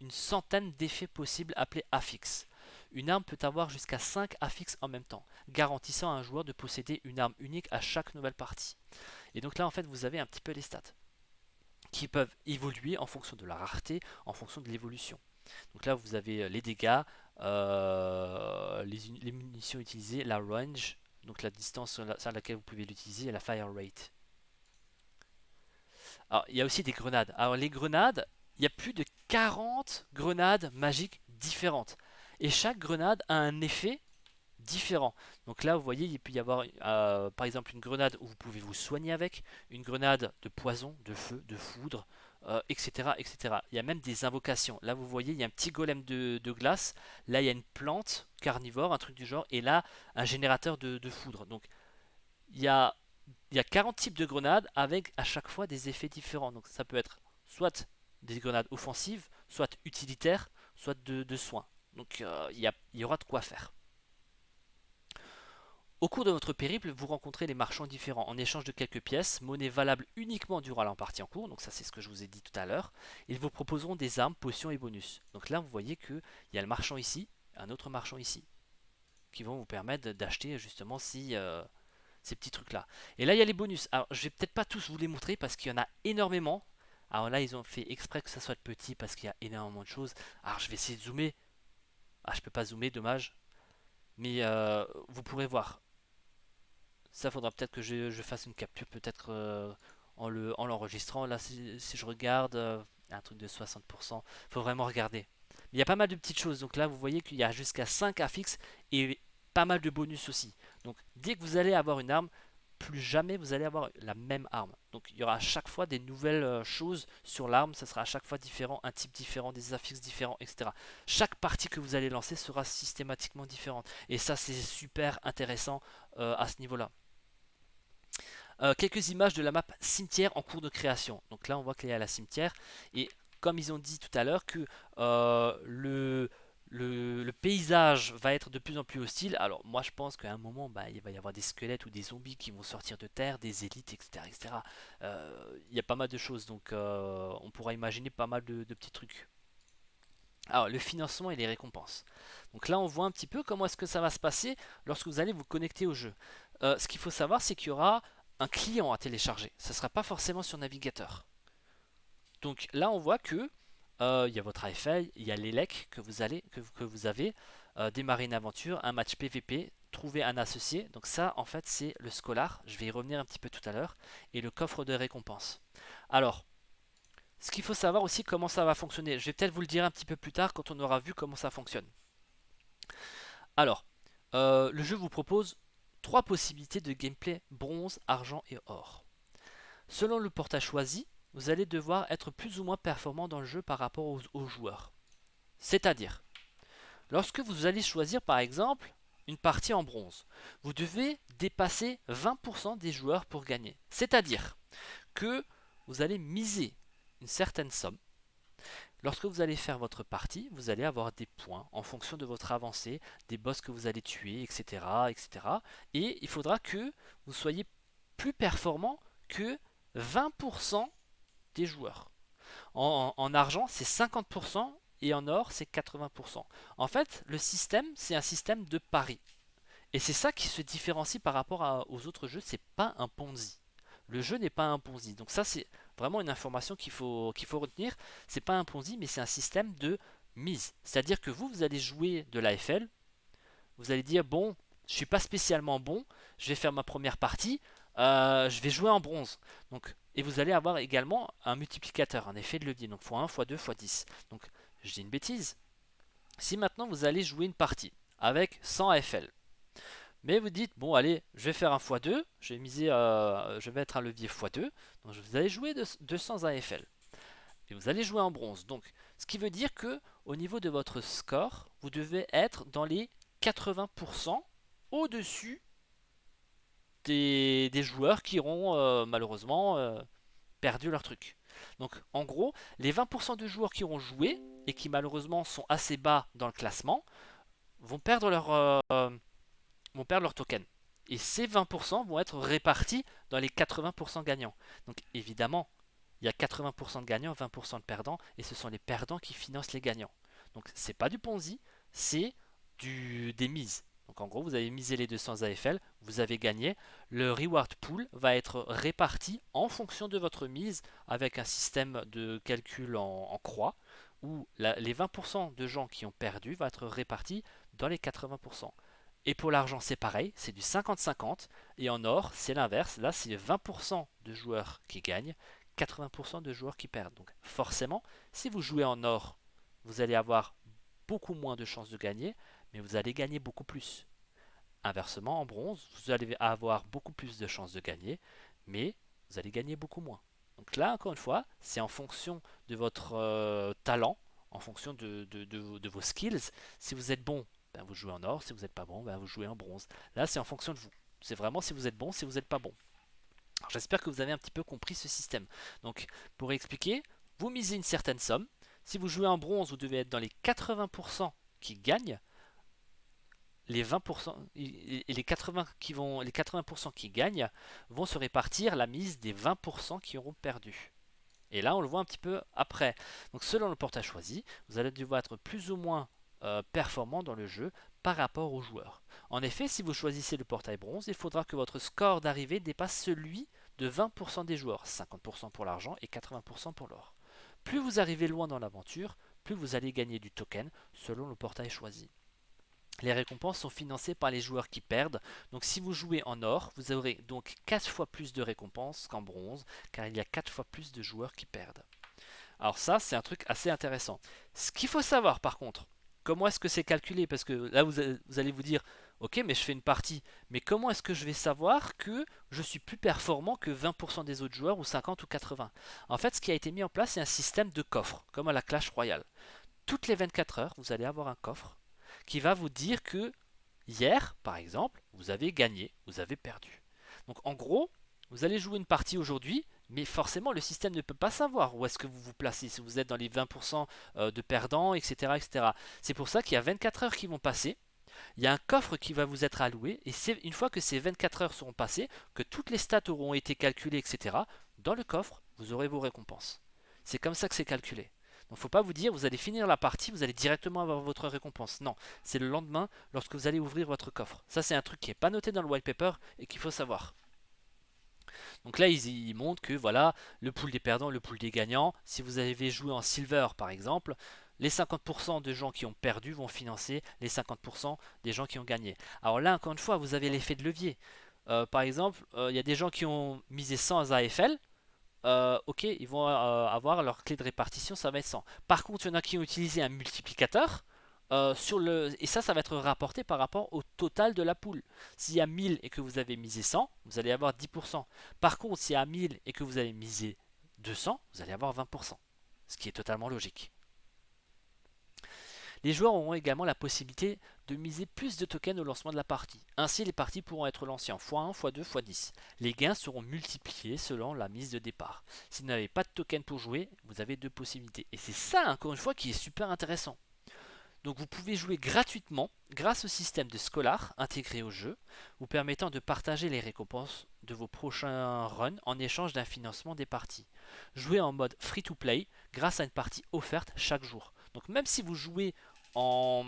une centaine d'effets possibles appelés affixes. Une arme peut avoir jusqu'à 5 affixes en même temps, garantissant à un joueur de posséder une arme unique à chaque nouvelle partie. Et donc là, en fait, vous avez un petit peu les stats qui peuvent évoluer en fonction de la rareté, en fonction de l'évolution. Donc là, vous avez les dégâts, les munitions utilisées, la range, donc la distance sur laquelle vous pouvez l'utiliser, et la fire rate. Alors, il y a aussi des grenades. Alors, les grenades, il y a plus de 40 grenades magiques différentes. Et chaque grenade a un effet différent. Donc là, vous voyez, il peut y avoir par exemple une grenade où vous pouvez vous soigner avec, une grenade de poison, de feu, de foudre, etc., etc. Il y a même des invocations. Là, vous voyez, il y a un petit golem de glace. Là, il y a une plante carnivore, un truc du genre. Et là, un générateur de foudre. Donc, il y a, il y a 40 types de grenades avec à chaque fois des effets différents. Donc, ça peut être soit des grenades offensives, soit utilitaires, soit de soins. Donc, il y aura de quoi faire. Au cours de votre périple, vous rencontrez des marchands différents en échange de quelques pièces, monnaie valable uniquement durant la partie en cours, donc ça c'est ce que je vous ai dit tout à l'heure. Ils vous proposeront des armes, potions et bonus. Donc là vous voyez qu'il y a le marchand ici, un autre marchand ici, qui vont vous permettre d'acheter justement ces petits trucs là. Et là il y a les bonus. Alors je vais peut-être pas tous vous les montrer parce qu'il y en a énormément. Alors là ils ont fait exprès que ça soit petit parce qu'il y a énormément de choses. Alors je vais essayer de zoomer. Ah je peux pas zoomer, dommage. Mais vous pourrez voir. Ça, faudra peut-être que je fasse une capture, peut-être en l'enregistrant. Là, si je regarde, un truc de 60%, faut vraiment regarder. Il y a pas mal de petites choses. Donc là, vous voyez qu'il y a jusqu'à 5 affixes et pas mal de bonus aussi. Donc dès que vous allez avoir une arme, plus jamais vous allez avoir la même arme. Donc il y aura à chaque fois des nouvelles choses sur l'arme, ça sera à chaque fois différent, un type différent, des affixes différents, etc. Chaque partie que vous allez lancer sera systématiquement différente. Et ça c'est super intéressant à ce niveau-là. Quelques images de la map cimetière en cours de création. Donc là on voit qu'il y a la cimetière et comme ils ont dit tout à l'heure que le paysage va être de plus en plus hostile. Alors moi je pense qu'à un moment il va y avoir des squelettes ou des zombies qui vont sortir de terre, des élites, etc. etc. Il y a pas mal de choses donc on pourra imaginer pas mal de petits trucs. Alors le financement et les récompenses. Donc là on voit un petit peu comment est-ce que ça va se passer lorsque vous allez vous connecter au jeu. Ce qu'il faut savoir c'est qu'il y aura un client à télécharger. Ça ne sera pas forcément sur navigateur. Donc là on voit que il y a votre AFL, il y a l'ELEC que vous avez, démarrer une aventure, un match PVP, trouver un associé. Donc ça en fait c'est le Scholar, je vais y revenir un petit peu tout à l'heure, et le coffre de récompense. Alors, ce qu'il faut savoir aussi comment ça va fonctionner, je vais peut-être vous le dire un petit peu plus tard quand on aura vu comment ça fonctionne. Alors, le jeu vous propose trois possibilités de gameplay bronze, argent et or. Selon le portage choisi, vous allez devoir être plus ou moins performant dans le jeu par rapport aux joueurs. C'est-à-dire, lorsque vous allez choisir par exemple une partie en bronze, vous devez dépasser 20% des joueurs pour gagner. C'est-à-dire que vous allez miser une certaine somme. Lorsque vous allez faire votre partie, vous allez avoir des points en fonction de votre avancée, des boss que vous allez tuer, etc. etc. Et il faudra que vous soyez plus performant que 20% des joueurs. En argent, c'est 50% et en or, c'est 80%. En fait, le système, c'est un système de pari. Et c'est ça qui se différencie par rapport aux autres jeux, c'est pas un Ponzi. Le jeu n'est pas un Ponzi. Donc ça, c'est vraiment une information qu'il faut retenir. C'est pas un Ponzi, mais c'est un système de mise. C'est-à-dire que vous allez jouer de l'AFL, vous allez dire, bon, je suis pas spécialement bon, je vais faire ma première partie, je vais jouer en bronze. Donc, et vous allez avoir également un multiplicateur, un effet de levier, donc x1, x2, x10. Donc, je dis une bêtise. Si maintenant vous allez jouer une partie avec 100 AFL, mais vous dites, bon allez, je vais faire un x2, je vais miser, je vais être un levier x2, donc vous allez jouer 200 AFL. Et vous allez jouer en bronze. Donc, ce qui veut dire que au niveau de votre score, vous devez être dans les 80% au-dessus des joueurs qui auront malheureusement perdu leur truc. Donc en gros, les 20% de joueurs qui auront joué et qui malheureusement sont assez bas dans le classement vont perdre leur token. Et ces 20% vont être répartis dans les 80% gagnants. Donc évidemment, il y a 80% de gagnants, 20% de perdants, et ce sont les perdants qui financent les gagnants. Donc c'est pas du Ponzi, c'est des mises. Donc en gros, vous avez misé les 200 AFL, vous avez gagné. Le reward pool va être réparti en fonction de votre mise avec un système de calcul en croix où les 20% de gens qui ont perdu va être répartis dans les 80%. Et pour l'argent, c'est pareil, c'est du 50-50. Et en or, c'est l'inverse. Là, c'est 20% de joueurs qui gagnent, 80% de joueurs qui perdent. Donc forcément, si vous jouez en or, vous allez avoir beaucoup moins de chances de gagner, mais vous allez gagner beaucoup plus. Inversement, en bronze, vous allez avoir beaucoup plus de chances de gagner, mais vous allez gagner beaucoup moins. Donc là, encore une fois, c'est en fonction de votre talent, en fonction de vos skills. Si vous êtes bon, ben vous jouez en or. Si vous n'êtes pas bon, ben vous jouez en bronze. Là, c'est en fonction de vous. C'est vraiment si vous êtes bon, si vous n'êtes pas bon. J'espère que vous avez un petit peu compris ce système. Donc, pour expliquer, vous misez une certaine somme. Si vous jouez en bronze, vous devez être dans les 80% qui gagnent. Les 20% et les 80% qui gagnent vont se répartir la mise des 20% qui auront perdu. Et là, on le voit un petit peu après. Donc, selon le portage choisi, vous allez devoir être plus ou moins performant dans le jeu par rapport aux joueurs. En effet, si vous choisissez le portail bronze, il faudra que votre score d'arrivée dépasse celui de 20% des joueurs, 50% pour l'argent et 80% pour l'or. Plus vous arrivez loin dans l'aventure, plus vous allez gagner du token selon le portail choisi. Les récompenses sont financées par les joueurs qui perdent. Donc si vous jouez en or, vous aurez donc 4 fois plus de récompenses qu'en bronze, car il y a 4 fois plus de joueurs qui perdent. Alors ça, c'est un truc assez intéressant. Ce qu'il faut savoir par contre, comment est-ce que c'est calculé? Parce que là, vous allez vous dire, Ok, mais je fais une partie. Mais comment est-ce que je vais savoir que je suis plus performant que 20% des autres joueurs ou 50 ou 80? En fait, ce qui a été mis en place, c'est un système de coffre, comme à la Clash Royale. Toutes les 24 heures, vous allez avoir un coffre qui va vous dire que hier, par exemple, vous avez gagné, vous avez perdu. Donc en gros, vous allez jouer une partie aujourd'hui, mais forcément le système ne peut pas savoir où est-ce que vous vous placez, si vous êtes dans les 20% de perdants, etc. etc. C'est pour ça qu'il y a 24 heures qui vont passer, il y a un coffre qui va vous être alloué, et c'est une fois que ces 24 heures seront passées, que toutes les stats auront été calculées, etc., dans le coffre, vous aurez vos récompenses. C'est comme ça que c'est calculé. Donc il ne faut pas vous dire, vous allez finir la partie, vous allez directement avoir votre récompense. Non, c'est le lendemain, lorsque vous allez ouvrir votre coffre. Ça, c'est un truc qui n'est pas noté dans le white paper et qu'il faut savoir. Donc là, ils montrent que voilà, le pool des perdants, le pool des gagnants. Si vous avez joué en silver, par exemple, les 50% de gens qui ont perdu vont financer les 50% des gens qui ont gagné. Alors là, encore une fois, vous avez l'effet de levier. Par exemple, il y a des gens qui ont misé 100 AFL. Ok, ils vont avoir leur clé de répartition, ça va être 100. Par contre, il y en a qui ont utilisé un multiplicateur. Et ça va être rapporté par rapport au total de la poule. S'il y a 1000 et que vous avez misé 100, vous allez avoir 10%. Par contre, s'il y a 1000 et que vous avez misé 200, vous allez avoir 20%. Ce qui est totalement logique. Les joueurs auront également la possibilité de miser plus de tokens au lancement de la partie. Ainsi, les parties pourront être lancées en x1, x2, x10. Les gains seront multipliés selon la mise de départ. Si vous n'avez pas de tokens pour jouer, vous avez deux possibilités. Et c'est ça, encore une fois, qui est super intéressant. Donc vous pouvez jouer gratuitement grâce au système de Scholar intégré au jeu, vous permettant de partager les récompenses de vos prochains runs en échange d'un financement des parties. Jouez en mode free-to-play grâce à une partie offerte chaque jour. Donc même si vous jouez en...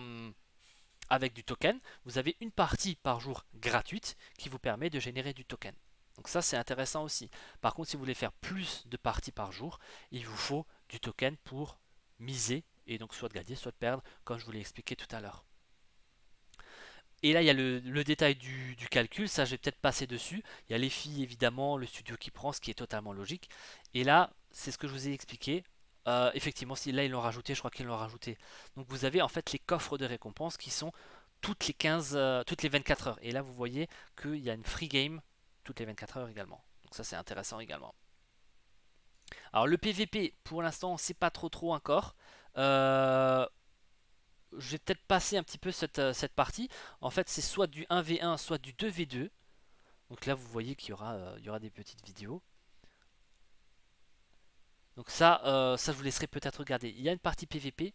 avec du token, vous avez une partie par jour gratuite qui vous permet de générer du token. Donc ça c'est intéressant aussi. Par contre si vous voulez faire plus de parties par jour, il vous faut du token pour miser et donc soit de gagner, soit de perdre, comme je vous l'ai expliqué tout à l'heure. Et là, il y a le détail du calcul, ça je vais peut-être passer dessus. Il y a les filles, évidemment, le studio qui prend, ce qui est totalement logique. Et là, c'est ce que je vous ai expliqué. Effectivement, si là ils l'ont rajouté, je crois qu'ils l'ont rajouté. Donc vous avez en fait les coffres de récompenses qui sont toutes les 24 heures. Et là, vous voyez qu'il y a une free game toutes les 24 heures également. Donc ça, c'est intéressant également. Alors le PVP, pour l'instant, on ne sait pas trop encore. Euh, je vais peut-être passer un petit peu cette partie. En fait, c'est soit du 1v1, soit du 2v2. Donc là, vous voyez qu'il y aura des petites vidéos. Donc ça je vous laisserai peut-être regarder. Il y a une partie PVP,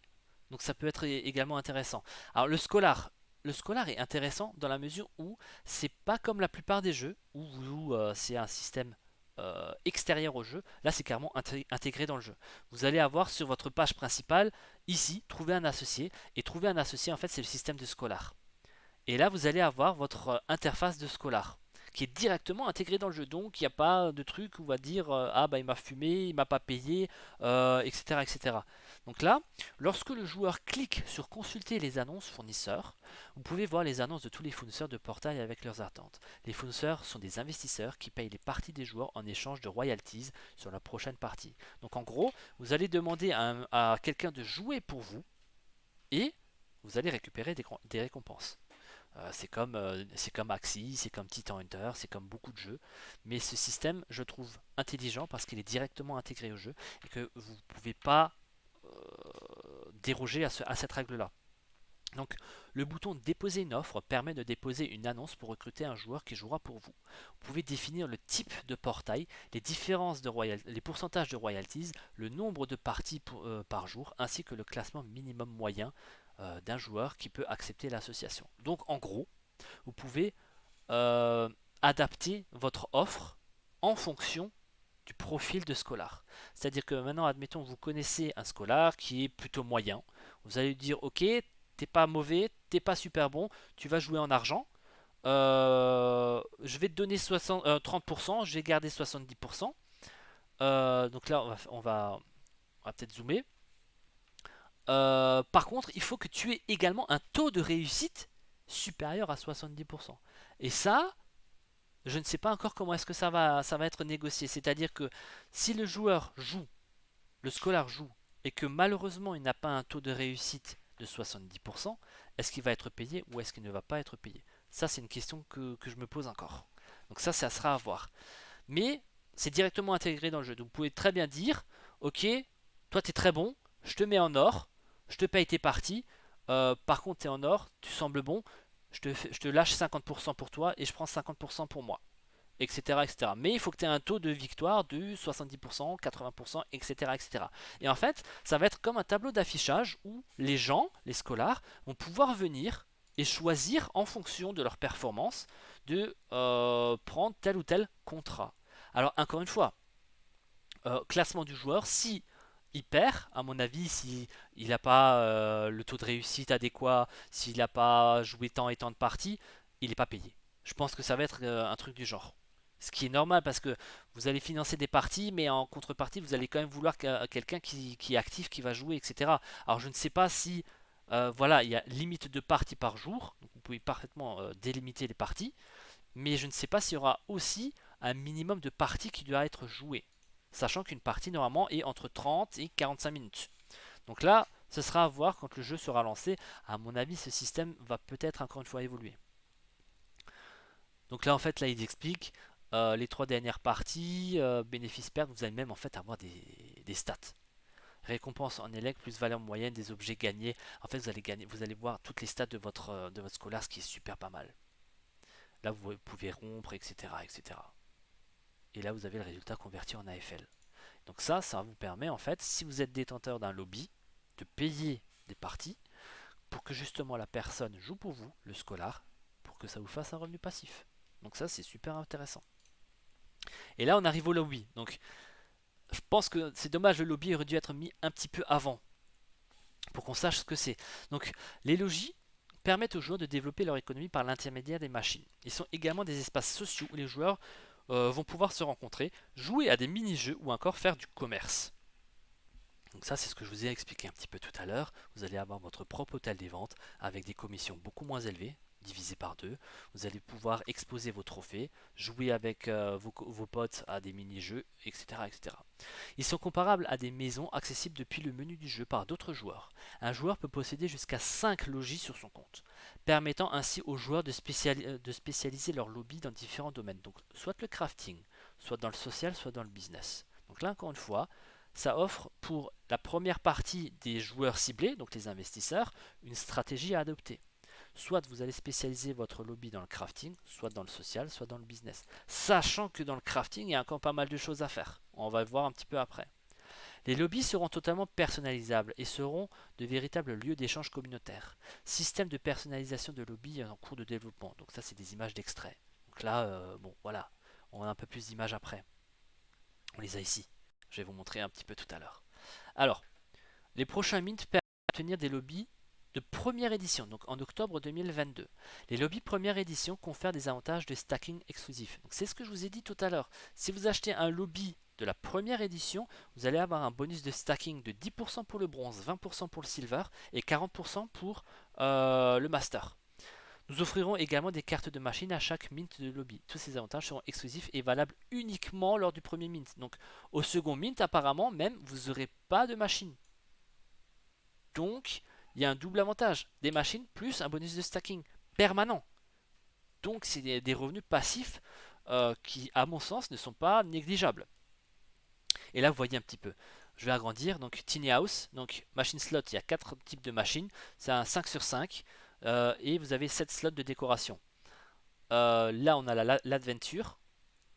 donc ça peut être également intéressant. Alors le Scholar est intéressant dans la mesure où c'est pas comme la plupart des jeux où c'est un système extérieur au jeu. Là, c'est carrément intégré dans le jeu. Vous allez avoir sur votre page principale, ici, trouver un associé. Et trouver un associé, en fait, c'est le système de Scholar. Et là, vous allez avoir votre interface de Scholar qui est directement intégrée dans le jeu. Donc, il n'y a pas de truc où on va dire ah bah il m'a fumé, il m'a pas payé, etc., etc. Donc là, lorsque le joueur clique sur consulter les annonces fournisseurs, vous pouvez voir les annonces de tous les fournisseurs de portail avec leurs attentes. Les fournisseurs sont des investisseurs qui payent les parties des joueurs en échange de royalties sur la prochaine partie. Donc en gros, vous allez demander à quelqu'un de jouer pour vous et vous allez récupérer des récompenses. C'est comme Axie, c'est comme Titan Hunter, c'est comme beaucoup de jeux. Mais ce système, je trouve intelligent parce qu'il est directement intégré au jeu et que vous ne pouvez pas déroger à cette règle-là. Donc, le bouton déposer une offre permet de déposer une annonce pour recruter un joueur qui jouera pour vous. Vous pouvez définir le type de portail, les pourcentages de royalties, le nombre de parties par jour, ainsi que le classement minimum moyen d'un joueur qui peut accepter l'association. Donc, en gros, vous pouvez euh, adapter votre offre en fonction du profil de Scholar. C'est-à-dire que maintenant, admettons, vous connaissez un Scholar qui est plutôt moyen. Vous allez lui dire, ok, t'es pas mauvais, t'es pas super bon, tu vas jouer en argent. Je vais te donner 30%, je vais garder 70%. Donc là, on va peut-être zoomer. Par contre, il faut que tu aies également un taux de réussite supérieur à 70%. Et ça, je ne sais pas encore comment est-ce que ça va être négocié. C'est-à-dire que si le joueur joue, le scholar joue, et que malheureusement il n'a pas un taux de réussite de 70%, est-ce qu'il va être payé ou est-ce qu'il ne va pas être payé? Ça, c'est une question que je me pose encore. Donc ça sera à voir. Mais c'est directement intégré dans le jeu. Donc vous pouvez très bien dire, ok, toi tu es très bon, je te mets en or, je te paye tes parties, par contre tu es en or, tu sembles bon, je te lâche 50% pour toi et je prends 50% pour moi, etc., etc. Mais il faut que tu aies un taux de victoire de 70%, 80%, etc., etc. Et en fait, ça va être comme un tableau d'affichage où les gens, les scholars, vont pouvoir venir et choisir en fonction de leur performance de prendre tel ou tel contrat. Alors encore une fois, classement du joueur, si il perd, à mon avis, si il n'a pas le taux de réussite adéquat, s'il n'a pas joué tant et tant de parties, il n'est pas payé. Je pense que ça va être un truc du genre. Ce qui est normal parce que vous allez financer des parties, mais en contrepartie, vous allez quand même vouloir quelqu'un qui est actif, qui va jouer, etc. Alors je ne sais pas si, voilà, il y a limite de parties par jour, donc vous pouvez parfaitement délimiter les parties, mais je ne sais pas s'il y aura aussi un minimum de parties qui doit être jouées, sachant qu'une partie normalement est entre 30 et 45 minutes. Donc là, ce sera à voir quand le jeu sera lancé. À mon avis, ce système va peut-être encore une fois évoluer. Donc là, en fait, là, ils expliquent les trois dernières parties, bénéfices-pertes, vous allez même en fait avoir des stats. Récompense en élect plus valeur moyenne des objets gagnés. En fait, vous allez voir toutes les stats de votre scolaire, ce qui est super pas mal. Là, vous pouvez rompre, etc., etc. Et là, vous avez le résultat converti en AFL. Donc ça vous permet en fait, si vous êtes détenteur d'un lobby, de payer des parties pour que justement la personne joue pour vous, le scolar, pour que ça vous fasse un revenu passif. Donc ça, c'est super intéressant. Et là, on arrive au lobby. Donc je pense que c'est dommage, le lobby aurait dû être mis un petit peu avant pour qu'on sache ce que c'est. Donc les logis permettent aux joueurs de développer leur économie par l'intermédiaire des machines. Ils sont également des espaces sociaux où les joueurs vont pouvoir se rencontrer, jouer à des mini-jeux ou encore faire du commerce. Donc ça, c'est ce que je vous ai expliqué un petit peu tout à l'heure. Vous allez avoir votre propre hôtel des ventes avec des commissions beaucoup moins élevées, divisées par deux. Vous allez pouvoir exposer vos trophées, jouer avec vos potes à des mini-jeux, etc., etc. Ils sont comparables à des maisons accessibles depuis le menu du jeu par d'autres joueurs. Un joueur peut posséder jusqu'à 5 logis sur son compte, permettant ainsi aux joueurs de spécialiser leur lobby dans différents domaines. Donc soit le crafting, soit dans le social, soit dans le business. Donc là, encore une fois, ça offre pour la première partie des joueurs ciblés, donc les investisseurs, une stratégie à adopter. Soit vous allez spécialiser votre lobby dans le crafting, soit dans le social, soit dans le business. Sachant que dans le crafting, il y a encore pas mal de choses à faire. On va le voir un petit peu après. Les lobbies seront totalement personnalisables et seront de véritables lieux d'échange communautaire. Système de personnalisation de lobby en cours de développement. Donc ça, c'est des images d'extrait. Donc là, bon, voilà. On a un peu plus d'images après. On les a ici. Je vais vous montrer un petit peu tout à l'heure. Alors, les prochains mints permettent d'obtenir des lobbies de première édition, donc en octobre 2022. Les lobbies première édition confèrent des avantages de stacking exclusifs. Donc c'est ce que je vous ai dit tout à l'heure. Si vous achetez un lobby de la première édition, vous allez avoir un bonus de stacking de 10% pour le bronze, 20% pour le silver et 40% pour le master. Nous offrirons également des cartes de machine à chaque mint de lobby. Tous ces avantages seront exclusifs et valables uniquement lors du premier mint. Donc au second mint, apparemment, même, vous n'aurez pas de machine. Donc, il y a un double avantage. Des machines plus un bonus de stacking permanent. Donc, c'est des revenus passifs qui, à mon sens, ne sont pas négligeables. Et là, vous voyez un petit peu. Je vais agrandir. Donc, Tiny House. Donc, machine slot, il y a 4 types de machines. C'est un 5 sur 5. Et vous avez 7 slots de décoration. Là, on a l'Adventure.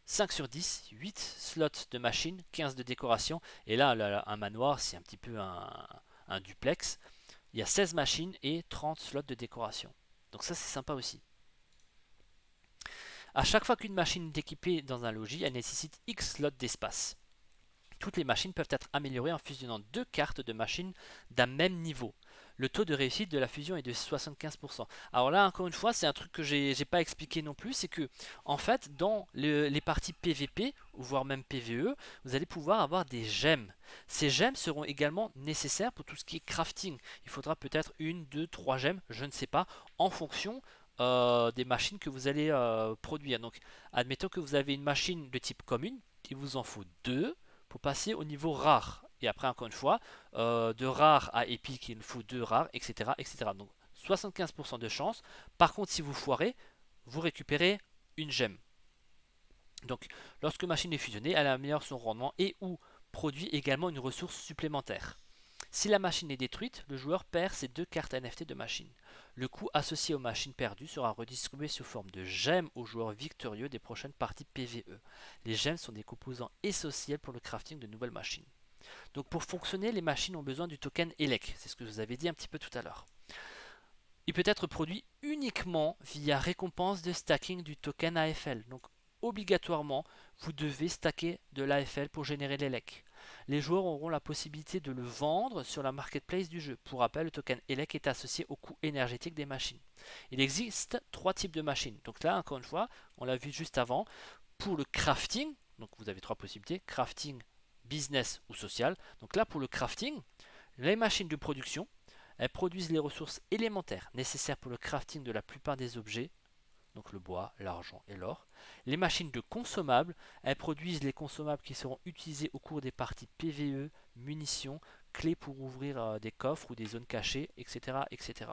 5 sur 10, 8 slots de machines, 15 de décoration. Et là, un manoir, c'est un petit peu un duplex. Il y a 16 machines et 30 slots de décoration. Donc ça, c'est sympa aussi. À chaque fois qu'une machine est équipée dans un logis, elle nécessite X slots d'espace. Toutes les machines peuvent être améliorées en fusionnant deux cartes de machines d'un même niveau. Le taux de réussite de la fusion est de 75%. Alors là, encore une fois, c'est un truc que j'ai pas expliqué non plus, c'est que en fait, dans les parties PVP, ou voire même PVE, vous allez pouvoir avoir des gemmes. Ces gemmes seront également nécessaires pour tout ce qui est crafting. Il faudra peut-être une, deux, trois gemmes, je ne sais pas, en fonction des machines que vous allez produire. Donc, admettons que vous avez une machine de type commune, il vous en faut deux pour passer au niveau rare. Et après, encore une fois, de rare à épique, il nous faut deux rares, etc., etc. Donc 75% de chance. Par contre, si vous foirez, vous récupérez une gemme. Donc, lorsque machine est fusionnée, elle améliore son rendement et ou produit également une ressource supplémentaire. Si la machine est détruite, le joueur perd ses 2 cartes NFT de machine. Le coût associé aux machines perdues sera redistribué sous forme de gemmes aux joueurs victorieux des prochaines parties PvE. Les gemmes sont des composants essentiels pour le crafting de nouvelles machines. Donc pour fonctionner, les machines ont besoin du token ELEC, c'est ce que je vous avais dit un petit peu tout à l'heure. Il peut être produit uniquement via récompense de stacking du token AFL. Donc obligatoirement, vous devez stacker de l'AFL pour générer l'ELEC. Les joueurs auront la possibilité de le vendre sur la marketplace du jeu. Pour rappel, le token ELEC est associé au coût énergétique des machines. Il existe 3 types de machines. Donc là, encore une fois, on l'a vu juste avant. Pour le crafting, donc vous avez 3 possibilités, crafting, business ou social. Donc là, pour le crafting, les machines de production, elles produisent les ressources élémentaires nécessaires pour le crafting de la plupart des objets, donc le bois, l'argent et l'or. Les machines de consommables, elles produisent les consommables qui seront utilisés au cours des parties PvE, munitions, clés pour ouvrir des coffres ou des zones cachées, etc., etc.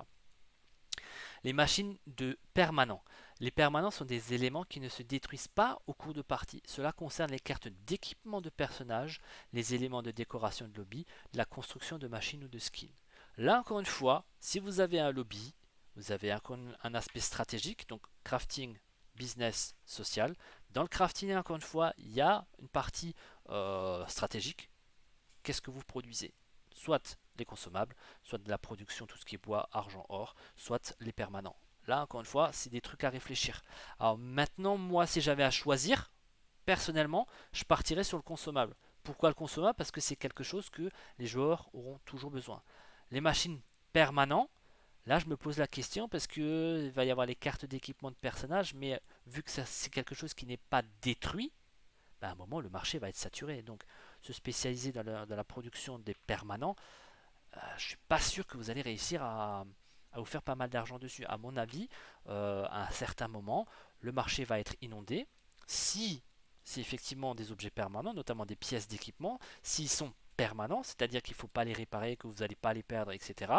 Les machines de permanents. Les permanents sont des éléments qui ne se détruisent pas au cours de partie. Cela concerne les cartes d'équipement de personnages, les éléments de décoration de lobby, la construction de machines ou de skins. Là encore une fois, si vous avez un lobby, vous avez un aspect stratégique, donc crafting, business, social. Dans le crafting, encore une fois, il y a une partie stratégique. Qu'est-ce que vous produisez? Soit des consommables, soit de la production, tout ce qui est bois, argent, or, soit les permanents. Là, encore une fois, c'est des trucs à réfléchir. Alors maintenant, moi, si j'avais à choisir, personnellement, je partirais sur le consommable. Pourquoi le consommable? Parce que c'est quelque chose que les joueurs auront toujours besoin. Les machines permanents, là, je me pose la question parce que il va y avoir les cartes d'équipement de personnages, mais vu que c'est quelque chose qui n'est pas détruit, bah, à un moment, le marché va être saturé. Donc, se spécialiser dans la production des permanents, je ne suis pas sûr que vous allez réussir à vous faire pas mal d'argent dessus. À mon avis, à un certain moment, le marché va être inondé. Si c'est effectivement des objets permanents, notamment des pièces d'équipement, s'ils sont permanents, c'est-à-dire qu'il ne faut pas les réparer, que vous n'allez pas les perdre, etc.,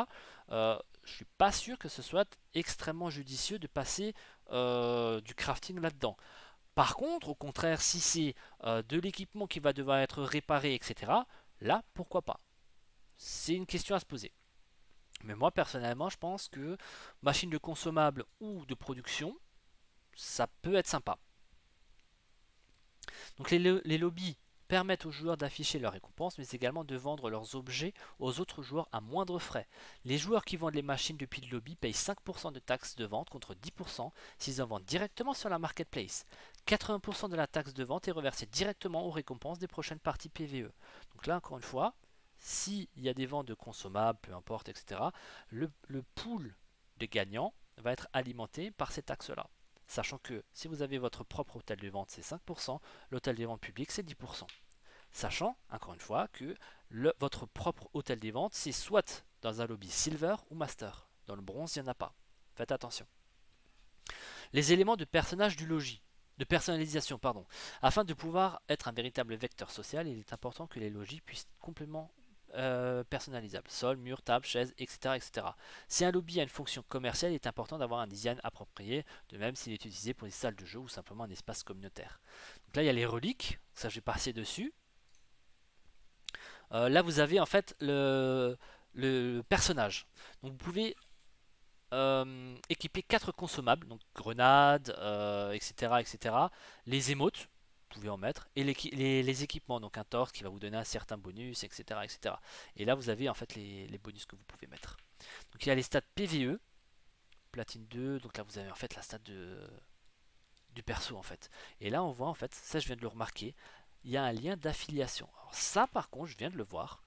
je ne suis pas sûr que ce soit extrêmement judicieux de passer du crafting là-dedans. Par contre, au contraire, si c'est de l'équipement qui va devoir être réparé, etc., là, pourquoi pas? C'est une question à se poser. Mais moi, personnellement, je pense que machine de consommable ou de production, ça peut être sympa. Donc les lobbies permettent aux joueurs d'afficher leurs récompenses, mais également de vendre leurs objets aux autres joueurs à moindre frais. Les joueurs qui vendent les machines depuis le lobby payent 5% de taxes de vente contre 10% s'ils en vendent directement sur la marketplace. 80% de la taxe de vente est reversée directement aux récompenses des prochaines parties PvE. Donc là, encore une fois, s'il y a des ventes de consommables, peu importe, etc., le pool des gagnants va être alimenté par ces taxes-là. Sachant que si vous avez votre propre hôtel de vente, c'est 5%, l'hôtel des ventes public, c'est 10%. Sachant, encore une fois, que votre propre hôtel des ventes, c'est soit dans un lobby Silver ou Master. Dans le bronze, il n'y en a pas. Faites attention. Les éléments de personnage du logis. De personnalisation, pardon. Afin de pouvoir être un véritable vecteur social, il est important que les logis puissent être complètement personnalisables. Sol, mur, table, chaise, etc., etc. Si un lobby a une fonction commerciale, il est important d'avoir un design approprié, de même s'il est utilisé pour des salles de jeu ou simplement un espace communautaire. Donc là, il y a les reliques, ça je vais passer dessus. Là, vous avez en fait le personnage. Donc vous pouvez équiper 4 consommables, donc grenades, etc., etc. Les émotes, vous pouvez en mettre, et les équipements, donc un torse qui va vous donner un certain bonus, etc., etc. Et là, vous avez en fait les bonus que vous pouvez mettre. Donc il y a les stats PvE, platine 2, donc là vous avez en fait la stat du perso en fait. Et là on voit en fait, ça je viens de le remarquer, il y a un lien d'affiliation. Alors ça par contre, je viens de le voir,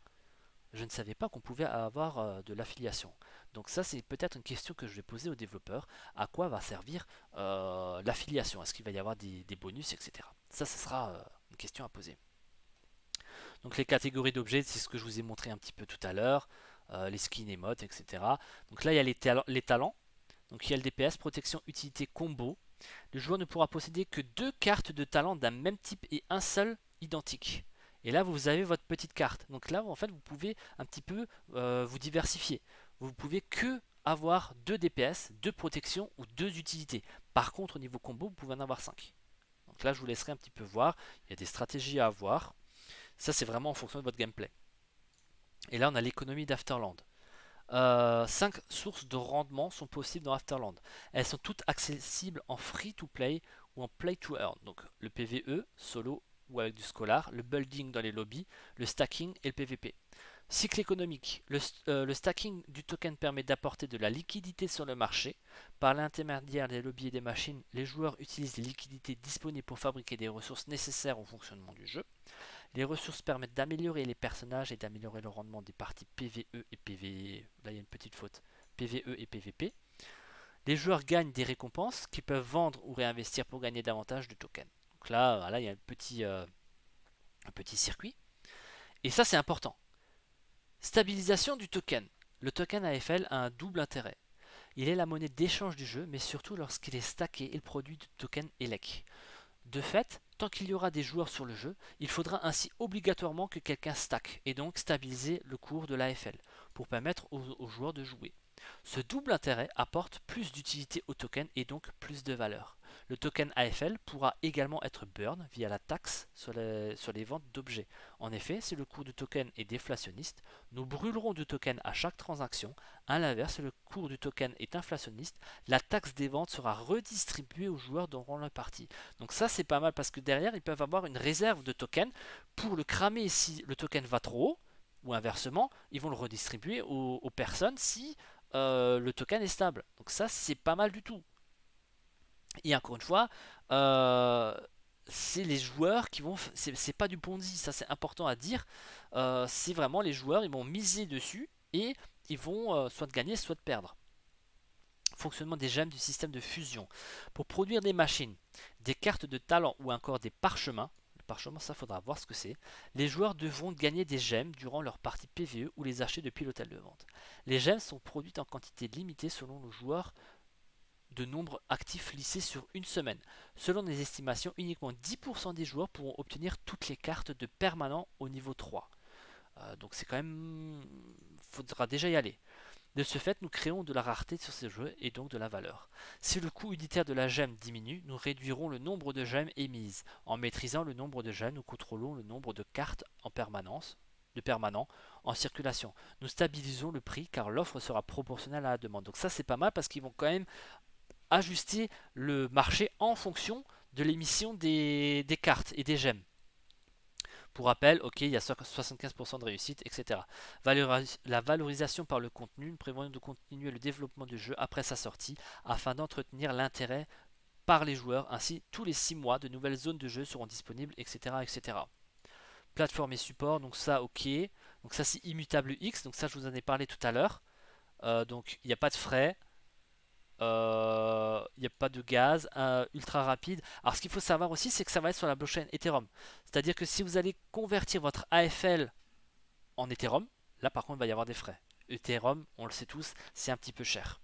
je ne savais pas qu'on pouvait avoir de l'affiliation. Donc ça, c'est peut-être une question que je vais poser aux développeurs. À quoi va servir l'affiliation? Est-ce qu'il va y avoir des bonus, etc. Ça, ce sera une question à poser. Donc les catégories d'objets, c'est ce que je vous ai montré un petit peu tout à l'heure. Les skins, emotes, etc. Donc là, il y a les talents. Donc il y a le DPS, protection, utilité, combo. Le joueur ne pourra posséder que 2 cartes de talent d'un même type et un seul identique. Et là, vous avez votre petite carte. Donc là, en fait, vous pouvez un petit peu vous diversifier. Vous pouvez que avoir 2 DPS, 2 protections ou 2 utilités. Par contre, au niveau combo, vous pouvez en avoir 5. Donc là, je vous laisserai un petit peu voir. Il y a des stratégies à avoir. Ça, c'est vraiment en fonction de votre gameplay. Et là, on a l'économie d'Afterland. 5 sources de rendement sont possibles dans Afterland. Elles sont toutes accessibles en free to play ou en play to earn. Donc le PvE, solo ou avec du scholar, le building dans les lobbies, le stacking et le PvP. Cycle économique. Le stacking du token permet d'apporter de la liquidité sur le marché. Par l'intermédiaire des lobbies et des machines, les joueurs utilisent les liquidités disponibles pour fabriquer des ressources nécessaires au fonctionnement du jeu. Les ressources permettent d'améliorer les personnages et d'améliorer le rendement des parties PvE et PvE. Là, il y a une petite faute. PvE et PvP. Les joueurs gagnent des récompenses qu'ils peuvent vendre ou réinvestir pour gagner davantage de tokens. Donc là, voilà, il y a un petit circuit. Et ça, c'est important. Stabilisation du token. Le token AFL a un double intérêt. Il est la monnaie d'échange du jeu, mais surtout lorsqu'il est stacké, il produit du token ELEC. De fait, tant qu'il y aura des joueurs sur le jeu, il faudra ainsi obligatoirement que quelqu'un stack et donc stabiliser le cours de l'AFL pour permettre aux joueurs de jouer. Ce double intérêt apporte plus d'utilité au token et donc plus de valeur. Le token AFL pourra également être burn via la taxe sur les ventes d'objets. En effet, si le cours du token est déflationniste, nous brûlerons du token à chaque transaction. A l'inverse, si le cours du token est inflationniste, la taxe des ventes sera redistribuée aux joueurs durant la partie. Donc ça c'est pas mal parce que derrière ils peuvent avoir une réserve de tokens pour le cramer si le token va trop haut, ou inversement, ils vont le redistribuer aux personnes si le token est stable. Donc ça c'est pas mal du tout. Et encore une fois, euh, c'est les joueurs qui vont. C'est pas du Ponzi, ça c'est important à dire. C'est vraiment les joueurs, ils vont miser dessus et ils vont soit gagner, soit perdre. Fonctionnement des gemmes du système de fusion. Pour produire des machines, des cartes de talent ou encore des parchemins, le parchemin, ça faudra voir ce que c'est, les joueurs devront gagner des gemmes durant leur partie PvE ou les acheter depuis l'hôtel de vente. Les gemmes sont produites en quantité limitée selon le joueur de nombre actif lissé sur une semaine. Selon les estimations, uniquement 10% des joueurs pourront obtenir toutes les cartes de permanent au niveau 3. Donc c'est quand même... faudra déjà y aller. De ce fait, nous créons de la rareté sur ces jeux et donc de la valeur. Si le coût unitaire de la gemme diminue, nous réduirons le nombre de gemmes émises. En maîtrisant le nombre de gemmes, nous contrôlons le nombre de cartes en permanence, de permanent en circulation. Nous stabilisons le prix car l'offre sera proportionnelle à la demande. Donc ça c'est pas mal parce qu'ils vont quand même ajuster le marché en fonction de l'émission des cartes et des gemmes. Pour rappel, ok, il y a 75% de réussite, etc. La valorisation par le contenu, nous prévoyons de continuer le développement du jeu après sa sortie afin d'entretenir l'intérêt par les joueurs. Ainsi, tous les 6 mois, de nouvelles zones de jeu seront disponibles, etc. etc. Plateforme et support, donc ça, ok. Donc ça, c'est immutable X, donc ça, je vous en ai parlé tout à l'heure. Donc, il n'y a pas de frais. Il n'y a pas de gaz, ultra rapide. Alors ce qu'il faut savoir aussi, c'est que ça va être sur la blockchain Ethereum. C'est-à-dire que si vous allez convertir votre AFL en Ethereum, là par contre il va y avoir des frais. Ethereum, on le sait tous, c'est un petit peu cher.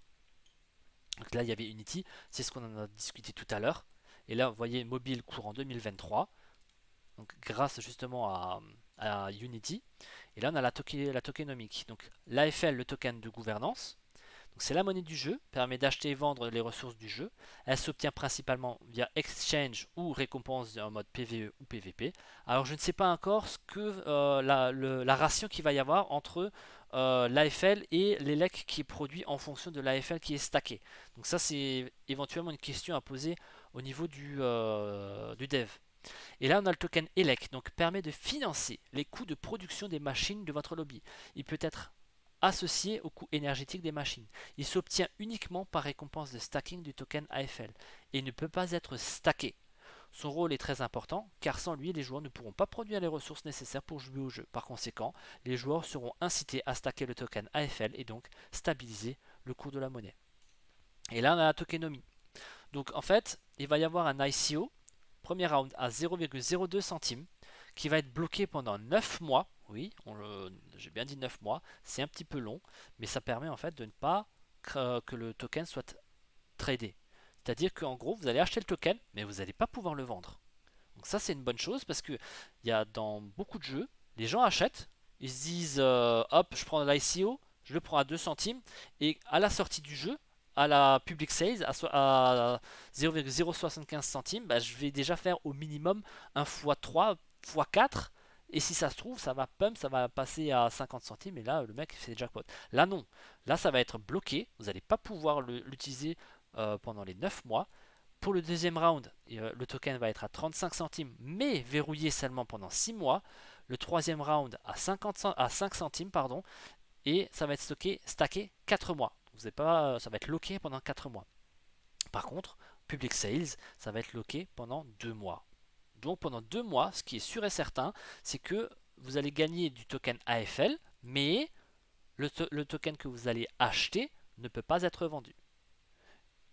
Donc là il y avait Unity, c'est ce qu'on en a discuté tout à l'heure. Et là vous voyez mobile courant 2023, donc grâce justement à Unity. Et là on a la tokenomique. Donc l'AFL, le token de gouvernance. C'est la monnaie du jeu, permet d'acheter et vendre les ressources du jeu. Elle s'obtient principalement via exchange ou récompense en mode PvE ou PvP. Alors je ne sais pas encore ce que la ration qu'il va y avoir entre l'AFL et l'ELEC qui est produit en fonction de l'AFL qui est stacké. Donc ça c'est éventuellement une question à poser au niveau du dev. Et là on a le token ELEC, donc permet de financer les coûts de production des machines de votre lobby. Il peut être associé au coût énergétique des machines. Il s'obtient uniquement par récompense de stacking du token AFL et ne peut pas être stacké. Son rôle est très important car sans lui, les joueurs ne pourront pas produire les ressources nécessaires pour jouer au jeu. Par conséquent, les joueurs seront incités à stacker le token AFL et donc stabiliser le cours de la monnaie. Et là, on a la tokenomie. Donc en fait, il va y avoir un ICO, premier round à 0,02 centimes, qui va être bloqué pendant 9 mois. Oui, j'ai bien dit 9 mois, c'est un petit peu long, mais ça permet en fait de ne pas que le token soit tradé. C'est-à-dire qu'en gros, vous allez acheter le token, mais vous n'allez pas pouvoir le vendre. Donc ça, c'est une bonne chose parce que il y a dans beaucoup de jeux, les gens achètent, ils se disent hop, je prends l'ICO, je le prends à 2 centimes et à la sortie du jeu, à la public sales, à 0,075 centimes, bah, je vais déjà faire au minimum un x3, x4. Et si ça se trouve, ça va pump, ça va passer à 50 centimes. Et là, le mec fait jackpot. Là, non. Là, ça va être bloqué. Vous n'allez pas pouvoir l'utiliser pendant les 9 mois. Pour le deuxième round, le token va être à 35 centimes, mais verrouillé seulement pendant 6 mois. Le troisième round à 5 centimes, pardon, et ça va être stacké 4 mois. Vous pas, ça va être loqué pendant 4 mois. Par contre, Public Sales, ça va être loqué pendant 2 mois. Donc pendant 2 mois, ce qui est sûr et certain, c'est que vous allez gagner du token AFL, mais le token que vous allez acheter ne peut pas être vendu.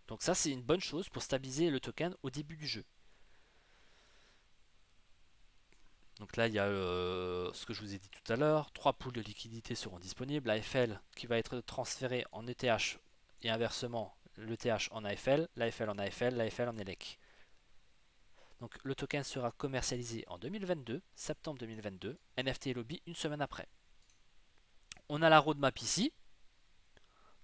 Donc ça, c'est une bonne chose pour stabiliser le token au début du jeu. Donc là, il y a ce que je vous ai dit tout à l'heure. 3 pools de liquidités seront disponibles. AFL qui va être transféré en ETH et inversement l'ETH en AFL, l'AFL en AFL, l'AFL en ELEC. Donc le token sera commercialisé en 2022, septembre 2022, NFT et lobby une semaine après. On a la roadmap ici.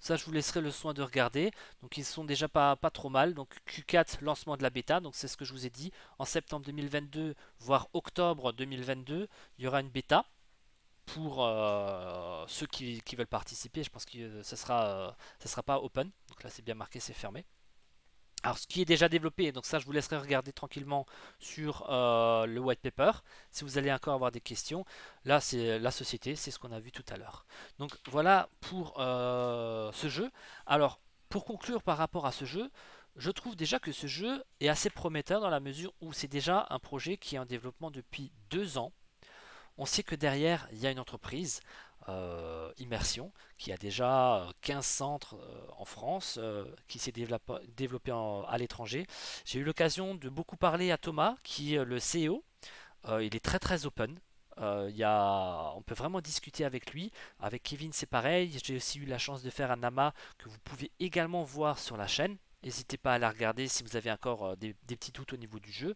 Ça, je vous laisserai le soin de regarder. Donc, ils sont déjà pas trop mal. Donc, Q4, lancement de la bêta. Donc, c'est ce que je vous ai dit. En septembre 2022, voire octobre 2022, il y aura une bêta pour ceux qui veulent participer. Je pense que ça sera pas open. Donc là, c'est bien marqué, c'est fermé. Alors, ce qui est déjà développé, donc ça, je vous laisserai regarder tranquillement sur le white paper. Si vous allez encore avoir des questions, là, c'est la société, c'est ce qu'on a vu tout à l'heure. Donc, voilà pour ce jeu. Alors, pour conclure par rapport à ce jeu, je trouve déjà que ce jeu est assez prometteur dans la mesure où c'est déjà un projet qui est en développement depuis 2 ans. On sait que derrière, il y a une entreprise, Immersion, qui a déjà 15 centres en France, qui s'est développé à l'étranger. J'ai eu l'occasion de beaucoup parler à Thomas, qui est le CEO. Il est très très open. On peut vraiment discuter avec lui. Avec Kevin, c'est pareil. J'ai aussi eu la chance de faire un AMA que vous pouvez également voir sur la chaîne. N'hésitez pas à la regarder si vous avez encore des petits doutes au niveau du jeu.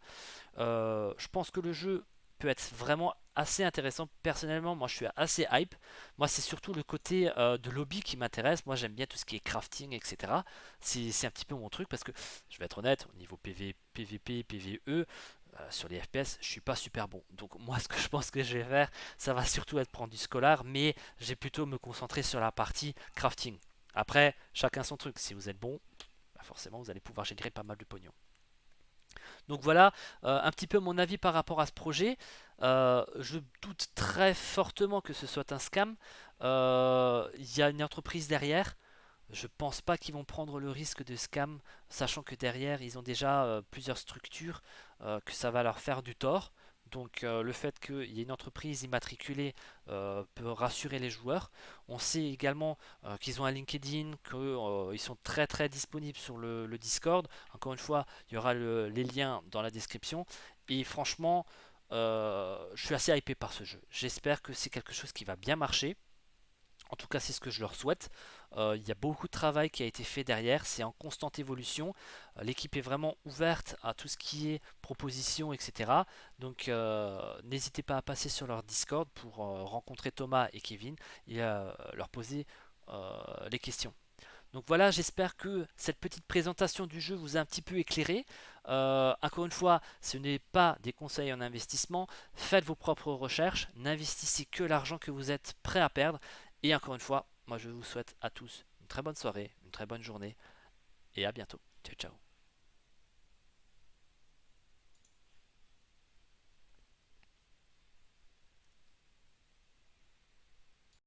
Je pense que le jeu peut être vraiment assez intéressant. Personnellement, moi je suis assez hype. Moi, c'est surtout le côté de lobby qui m'intéresse. Moi, j'aime bien tout ce qui est crafting, etc. C'est un petit peu mon truc parce que je vais être honnête, au niveau PVP, PVE, sur les FPS, je suis pas super bon. Donc, moi, ce que je pense que je vais faire, ça va surtout être prendre du scholar, mais j'ai plutôt me concentrer sur la partie crafting. Après, chacun son truc. Si vous êtes bon, bah forcément, vous allez pouvoir générer pas mal de pognon. Donc voilà un petit peu mon avis par rapport à ce projet. Je doute très fortement que ce soit un scam. Il y a une entreprise derrière. Je pense pas qu'ils vont prendre le risque de scam, sachant que derrière ils ont déjà plusieurs structures, que ça va leur faire du tort. Donc le fait qu'il y ait une entreprise immatriculée peut rassurer les joueurs. On sait également qu'ils ont un LinkedIn, qu'ils sont très très disponibles sur le Discord. Encore une fois, il y aura les liens dans la description. Et franchement, je suis assez hypé par ce jeu. J'espère que c'est quelque chose qui va bien marcher. En tout cas, c'est ce que je leur souhaite. Il y a beaucoup de travail qui a été fait derrière, c'est en constante évolution. L'équipe est vraiment ouverte à tout ce qui est propositions, etc. Donc n'hésitez pas à passer sur leur Discord pour rencontrer Thomas et Kevin et leur poser les questions. Donc voilà, j'espère que cette petite présentation du jeu vous a un petit peu éclairé. Encore une fois, ce n'est pas des conseils en investissement. Faites vos propres recherches. N'investissez que l'argent que vous êtes prêt à perdre. Et encore une fois, moi je vous souhaite à tous une très bonne soirée, une très bonne journée et à bientôt. Ciao ciao.